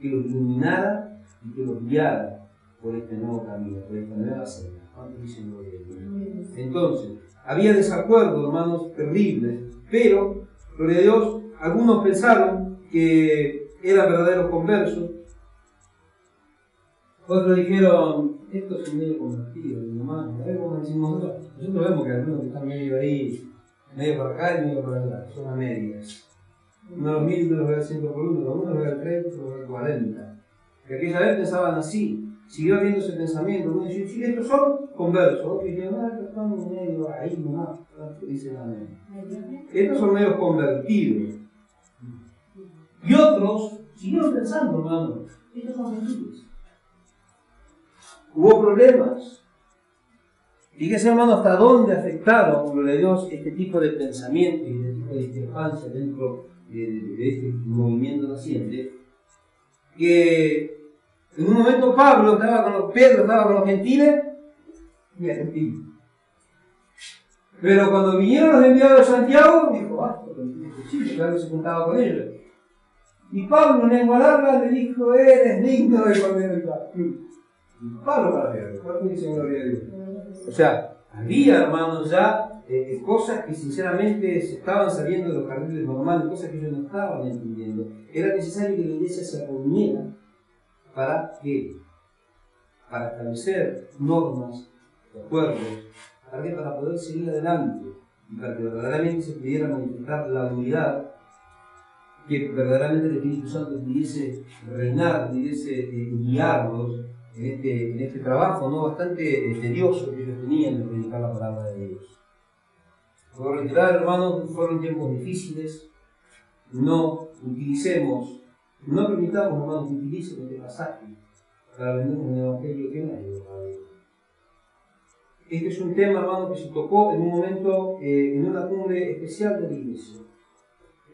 que los iluminara y que los guiara por este nuevo camino, por esta nueva senda. ¿Cuántos dicen gloria a Dios? Entonces, había desacuerdos, hermanos, terribles, pero, gloria a Dios, algunos pensaron que eran verdaderos conversos. Otros dijeron, esto es un medio convertido, nomás, a ver cómo decimos nosotros. Nosotros vemos que algunos que están medio ahí, medio para acá y medio para allá, son a medias. Uno de los 1000, otro los ve al 100 por uno, uno los ve al 30, otro los ve al 40. Que aquella vez pensaban así. siguió habiendo ese pensamiento. Uno dice, sí, estos son conversos. Otros dicen, no, estos están medio ahí nomás. Dicen, estos son medios convertidos. Y otros siguieron pensando, hermano, estos son gentiles. Hubo problemas. Fíjese, hermano, hasta dónde afectaron, gloria a Dios, este tipo de pensamiento y este tipo de discrepancia dentro de este movimiento naciente. Que en un momento Pedro estaba con los gentiles y argentinos. Pero cuando vinieron los enviados de Santiago, dijo, porque sí, claro que se juntaba con ellos. Y Pablo, en lengua larga, le dijo, eres digno de comer el pan. Pablo para ver, ¿cuánto dice gloria a Dios? O sea, había, hermanos, ya cosas que sinceramente se estaban saliendo de los carriles normales, cosas que ellos no estaban entendiendo. Era necesario que la iglesia se reuniera para establecer normas, acuerdos, para poder seguir adelante y para que verdaderamente se pudiera manifestar la unidad, que verdaderamente el Espíritu Santo pudiese reinar, pudiese guiarlos en este trabajo, ¿no?, bastante tedioso que ellos tenían de predicar la palabra de Dios. Por reiterar, hermanos, fueron tiempos difíciles. No permitamos, hermanos, que utilicen este pasaje para vendernos un evangelio que no hay verdadero. Este es un tema, hermano, que se tocó en un momento, en una cumbre especial de la iglesia.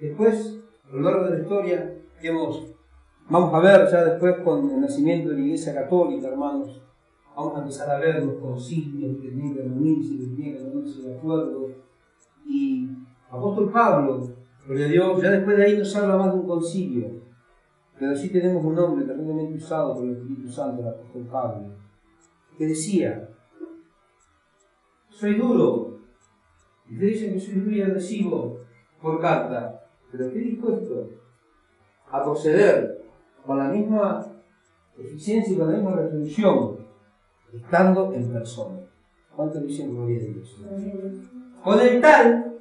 Después, a lo largo de la historia, vamos a ver ya después con el nacimiento de la Iglesia Católica, hermanos, vamos a empezar a ver los concilios que tienen que reunirse, que tienen que reunirse de acuerdo. Y apóstol Pablo, gloria a Dios, ya después de ahí nos habla más de un concilio, pero sí tenemos un hombre terriblemente usado por el Espíritu Santo, el apóstol Pablo, que decía, soy duro, y ustedes dicen que soy duro y agresivo por carta, pero estoy dispuesto a proceder con la misma eficiencia y con la misma resolución, estando en persona. ¿Cuántos dicen gloria a Dios? Con el tal,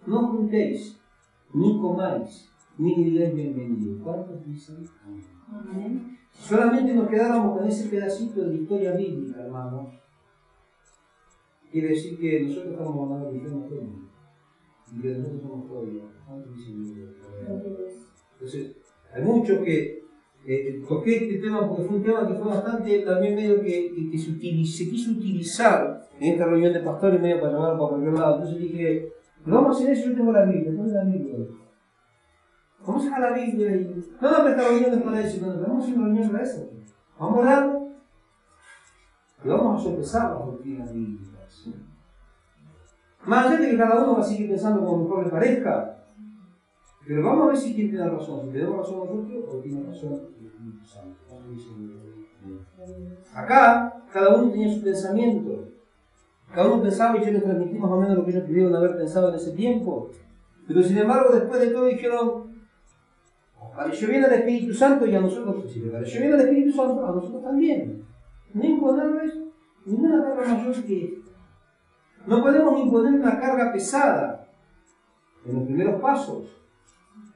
no juntéis, ni comáis, ni digáis bienvenido. ¿Cuántos dicen? Amén. Si solamente nos quedáramos con ese pedacito de la historia bíblica, hermanos, quiere decir que nosotros estamos mandando a religión a todo el mundo. Y que nosotros somos todavía. ¿Cuántos dicen gloria a Dios? Entonces, hay muchos que toqué este tema porque fue un tema que fue bastante también medio que se quiso utilizar en esta reunión de pastores medio para llevarlo para cualquier lado. Entonces dije, vamos a hacer eso, yo tengo la Biblia, ¿dónde la Biblia? Vamos a sacar la Biblia y no esta reunión es para eso, no, vamos a hacer una reunión para eso. Vamos a orar y vamos a sopesar las doctrinas bíblicas. Más allá de que cada uno va a seguir pensando como mejor le parezca, pero vamos a ver si tiene razón, si tenemos razón nosotros o tiene razón el Espíritu Santo. Acá, cada uno tenía su pensamiento. Cada uno pensaba y yo les transmití más o menos lo que ellos pudieron haber pensado en ese tiempo. Pero sin embargo, después de todo dijeron, pareció bien al Espíritu Santo y a nosotros, si le pareció bien al Espíritu Santo, a nosotros también. No imponerles ninguna carga mayor que esta. No podemos imponer una carga pesada en los primeros pasos.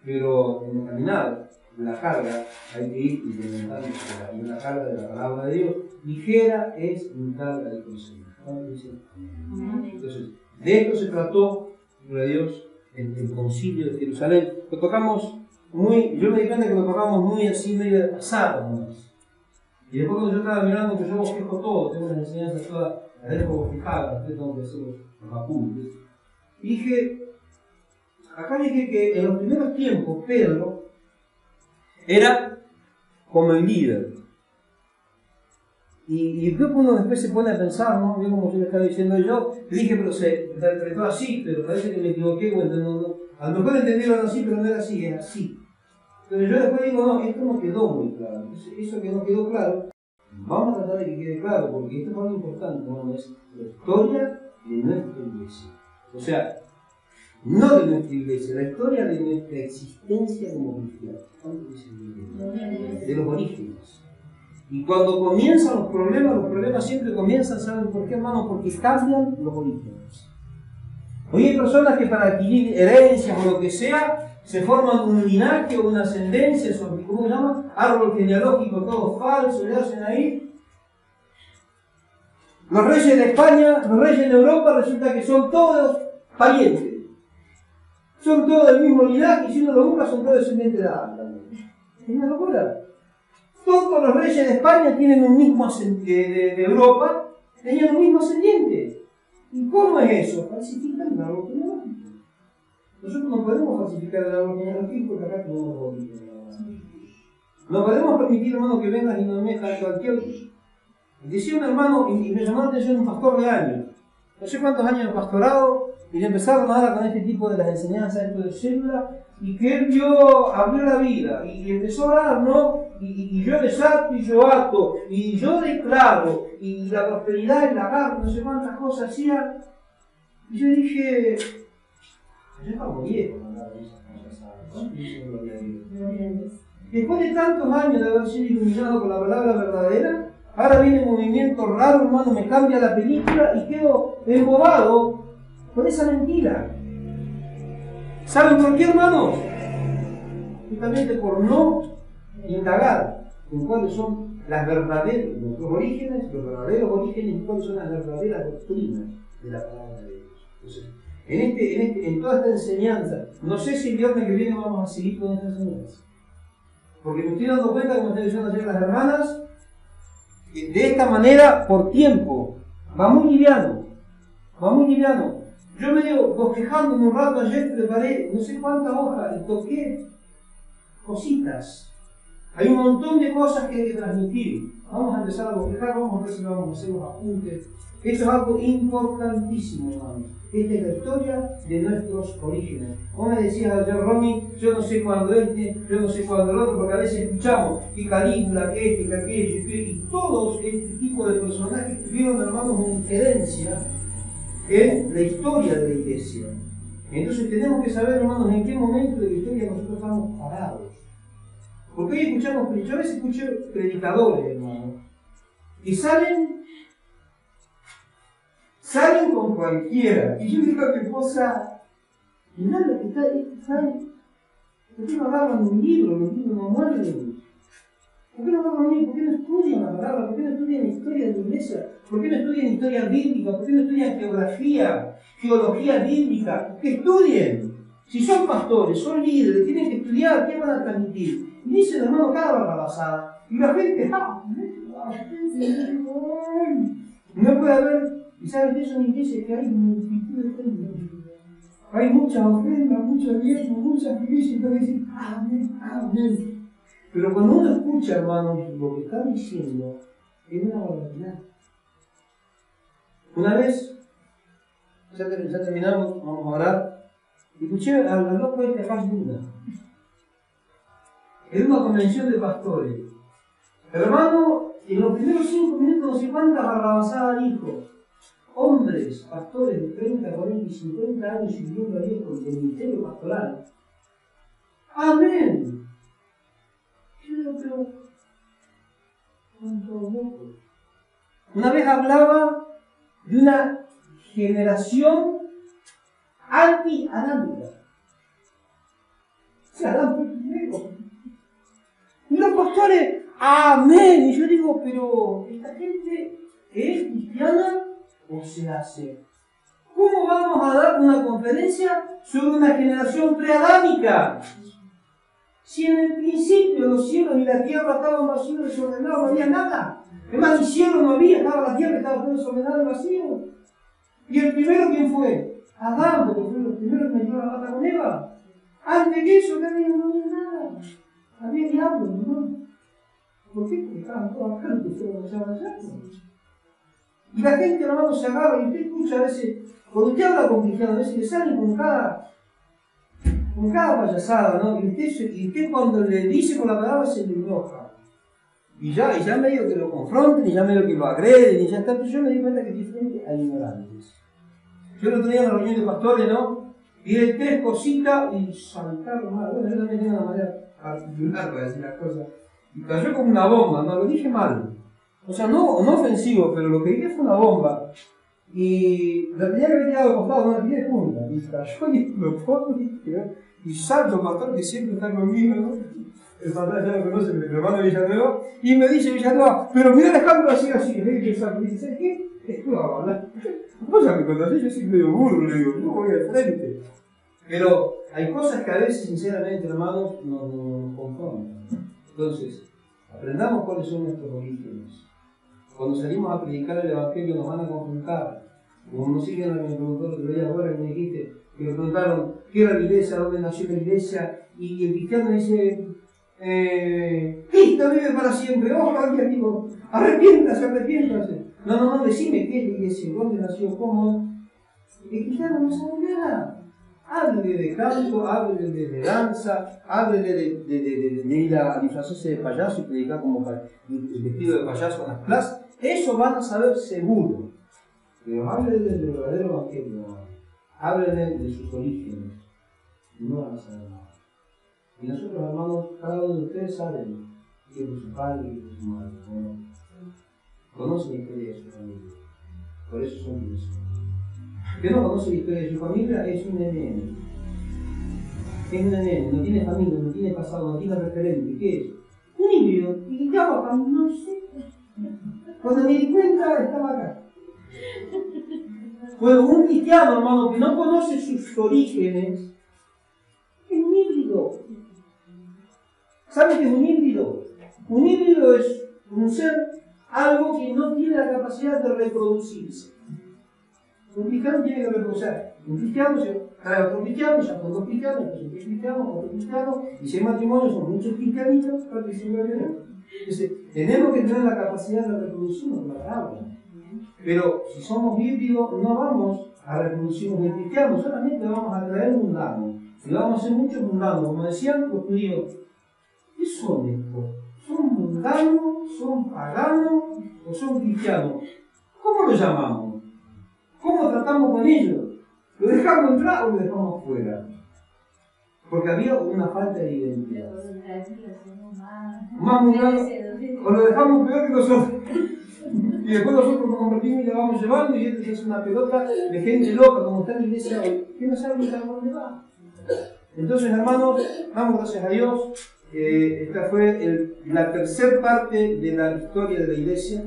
Pero en el caminar, la carga, hay que ir implementando y una carga de la palabra de Dios. Ligera es mi carga de consejo. Entonces, de esto se trató, gloria a Dios, el concilio de Jerusalén. Lo tocamos yo me di cuenta que lo tocamos muy así, medio de pasado, nomás. Y después cuando yo estaba mirando, que yo bosquejo todo, tengo las enseñanzas todas, las dejo bosquejadas, después tengo que hacer los apuntes. Y dije, acá dije que en los primeros tiempos Pedro era como el líder. Y creo que uno después se pone a pensar, ¿no? Yo como yo le estaba diciendo yo, le dije, pero se interpretó así, pero parece que me equivoqué, no, a lo mejor entendieron así, pero no era así, era así. Pero yo después digo, no, esto no quedó muy claro. Entonces, eso que no quedó claro, vamos a tratar de que quede claro, porque esto es muy importante, ¿no? Es la historia de nuestra iglesia. O sea, no de nuestra iglesia, la historia de nuestra existencia como cristianos. De los orígenes. Y cuando comienzan los problemas siempre comienzan, ¿saben por qué, hermano? Porque cambian los orígenes. Hoy hay personas que para adquirir herencias o lo que sea, se forman un linaje o una ascendencia, ¿cómo se llama? Árbol genealógico, todo falso, le hacen ahí, Los reyes de España, los reyes de Europa, resulta que son todos parientes. Son todos del mismo linaje y si uno lo busca son todos descendientes de Adán también. Es una locura. Todos los reyes de España tienen un mismo de Europa, tenían un mismo ascendiente. ¿Y cómo es eso? Falsifican el árbol genealógico. Nosotros no podemos falsificar el árbol genealógico porque acá tenemos origen. No podemos permitir, hermano, que vengan y nos metan cualquier. Decía un hermano, y me llamó la atención un pastor de años. No sé cuántos años de pastorado, y le empezaron a dar con este tipo de las enseñanzas, esto de célula, y que él abrió la vida, y empezó a dar, ¿no? Y yo desato y yo ato, y yo declaro, y la prosperidad en la carne, no sé cuántas cosas hacía. Y yo dije, yo estaba viejo para hablar de esas cosas, ¿sabes? Después de tantos años de haber sido iluminado con la palabra verdadera, ahora viene un movimiento raro, hermano, me cambia la película y quedo embobado con esa mentira. ¿Saben por qué, hermanos? Justamente por no indagar en cuáles son las verdaderas, los orígenes, los verdaderos orígenes y cuáles son las verdaderas doctrinas de la palabra de Dios. Entonces, en toda esta enseñanza, no sé si el viernes que viene vamos a seguir con esta enseñanza. Porque me estoy dando cuenta, como están diciendo ayer las hermanas, que de esta manera, por tiempo, va muy liviano. Va muy liviano. Yo medio bosquejándome un rato ayer, preparé no sé cuántas hojas y toqué cositas. Hay un montón de cosas que hay que transmitir. Vamos a empezar a bosquejar, vamos a ver si vamos a hacer los apuntes. Esto es algo importantísimo, hermano. Esta es la historia de nuestros orígenes. Vos me decías ayer, Romy, yo no sé cuándo yo no sé cuándo el otro, porque a veces escuchamos que Calígula, que este, que aquello, y todos este tipo de personajes tuvieron, hermanos, una injerencia en la historia de la iglesia. Entonces tenemos que saber, hermanos, en qué momento de la historia nosotros estamos parados. Porque hoy escuchamos, yo a veces escuché predicadores, hermanos, que salen con cualquiera. Y yo digo a mi esposa, mirá lo que está, ¿saben? ¿Por qué no agarran un libro? Los libros no mueren. ¿Por qué no agarran un libro? ¿Por qué no estudian la palabra? ¿Por qué no estudian historia de la iglesia? ¿Por qué no estudian historia bíblica? ¿Por qué no estudian geografía, geología bíblica? ¡Que estudien! Si son pastores, son líderes, tienen que estudiar, ¿qué van a transmitir? Y dicen, hermano, cada barrabasada. Y la gente, no puede haber. Y saben que es una iglesia que hay multitud de ofrendas. Hay muchas ofrendas, muchos diezmos, muchas iglesias, y todos dicen, amén, amén. Pero cuando uno escucha, hermanos, lo que está diciendo, es una barbaridad. Una vez, ya terminamos, vamos a orar, y escuché al loco de Tejás Luna, en una convención de pastores. Hermano, en los primeros 5 minutos no sé cuántas barrabasadas dijo. Hombres, pastores de 30, 40 y 50 años sirviendo a Dios con el ministerio pastoral. ¡Amén! Yo digo, pero son todos locos. Una vez hablaba de una generación anti-adámica. O sea, Adán fue primero. Y los pastores, ¡amén! Y yo digo, pero esta gente es cristiana o se hace. ¿Cómo vamos a dar una conferencia sobre una generación preadámica? Si en el principio los cielos y la tierra estaban vacíos, desordenados, no había nada. Además, ni cielo no había, estaba la tierra, estaba todo desordenado y vacío. ¿Y el primero quién fue? Adán, porque fue el primero que metió la pata con Eva. Antes de eso, no había nada. Había diablos, ¿no? ¿Por qué? Porque estaban todos acá, que fueron los allá. Y la gente, hermano, se agarra y usted escucha a veces, cuando usted habla con cristianos, a veces le salen con cada payasada, ¿no? Y usted cuando le dice con la palabra se le enoja. Y ya medio que lo confronten, y ya medio que lo agreden, y ya está. Pero yo me di cuenta que estoy frente a ignorantes. Yo el otro día en la reunión de pastores, ¿no? Y de 3 cositas y saltaron mal. Bueno, yo también tengo una manera particular para decir las cosas. Y cayó como una bomba, no lo dije mal. O sea, no ofensivo, pero lo que dije fue una bomba. Y la tenía que haber tirado de costado, no la tiré junta. Y cayó y explotó. Y salto, pastor, que siempre está conmigo, ¿no? El pastor ya lo conoce, mi hermano Villanueva. Y me dice Villanueva, pero mira Alejandro así. Y ¿sabes qué? ¿Qué va a hablar? Vos ya me conocés, yo soy medio burro, le digo, yo voy al frente. Pero hay cosas que a veces, sinceramente, hermanos, nos confunden. Entonces, aprendamos cuáles son nuestros orígenes. Cuando salimos a predicar el Evangelio nos van a confrontar. Como nos siguen a mi preguntó el otro día, ahora que me dijiste, que me preguntaron qué era la iglesia, dónde nació la iglesia, y el cristiano dice, Cristo vive para siempre. Oh, alguien digo, arrepiéntase, arrepiéntase. No, decime qué es la iglesia, dónde nació, cómo. El cristiano no sabe nada. Háblele de canto, háblele de danza, háblele de ir a disfrazarse de payaso y predicar como el vestido de payaso en las plazas. Eso van a saber seguro. Pero háblele del verdadero evangelio, háblele de sus orígenes. No van a saber nada. Y nosotros, hermanos, cada uno de ustedes saben quién es su padre y quién es su madre. ¿No? Conocen la historia de su familia. Por eso son quienes son. Que no conoce la historia de su familia es un nene. Es un nene, no tiene familia, no tiene pasado, no tiene referente. ¿Qué es? Un híbrido. ¿Y qué hago acá? No sé. Cuando me di cuenta, estaba acá. Bueno, un cristiano, hermano, que no conoce sus orígenes, es un híbrido. ¿Sabe qué es un híbrido? Un híbrido es un ser, algo que no tiene la capacidad de reproducirse. Un cristiano tiene que reproducir. Un cristiano se trae a otro cristiano, ya son dos cristianos, son tres cristianos, otro cristiano, y si hay matrimonio son muchos cristianitos, para que se vea bien. Entonces, tenemos que tener la capacidad de reproducirnos, la palabra. Pero si somos híbridos, no vamos a reproducirnos de cristianos, solamente vamos a traer mundanos. Y vamos a ser muchos mundanos. Como decían los judíos, ¿qué son estos? ¿Son mundanos? ¿Son paganos? ¿O son cristianos? ¿Cómo los llamamos? ¿Cómo tratamos con ellos? ¿Lo dejamos entrar o lo dejamos fuera? Porque había una falta de identidad. Más mundanos, o lo dejamos peor que nosotros. Y después nosotros nos convertimos y la vamos llevando y esto es una pelota de gente loca como está en la iglesia hoy, que no sabe ni a dónde va. Entonces, hermanos, damos gracias a Dios. Esta fue la tercera parte de la historia de la iglesia.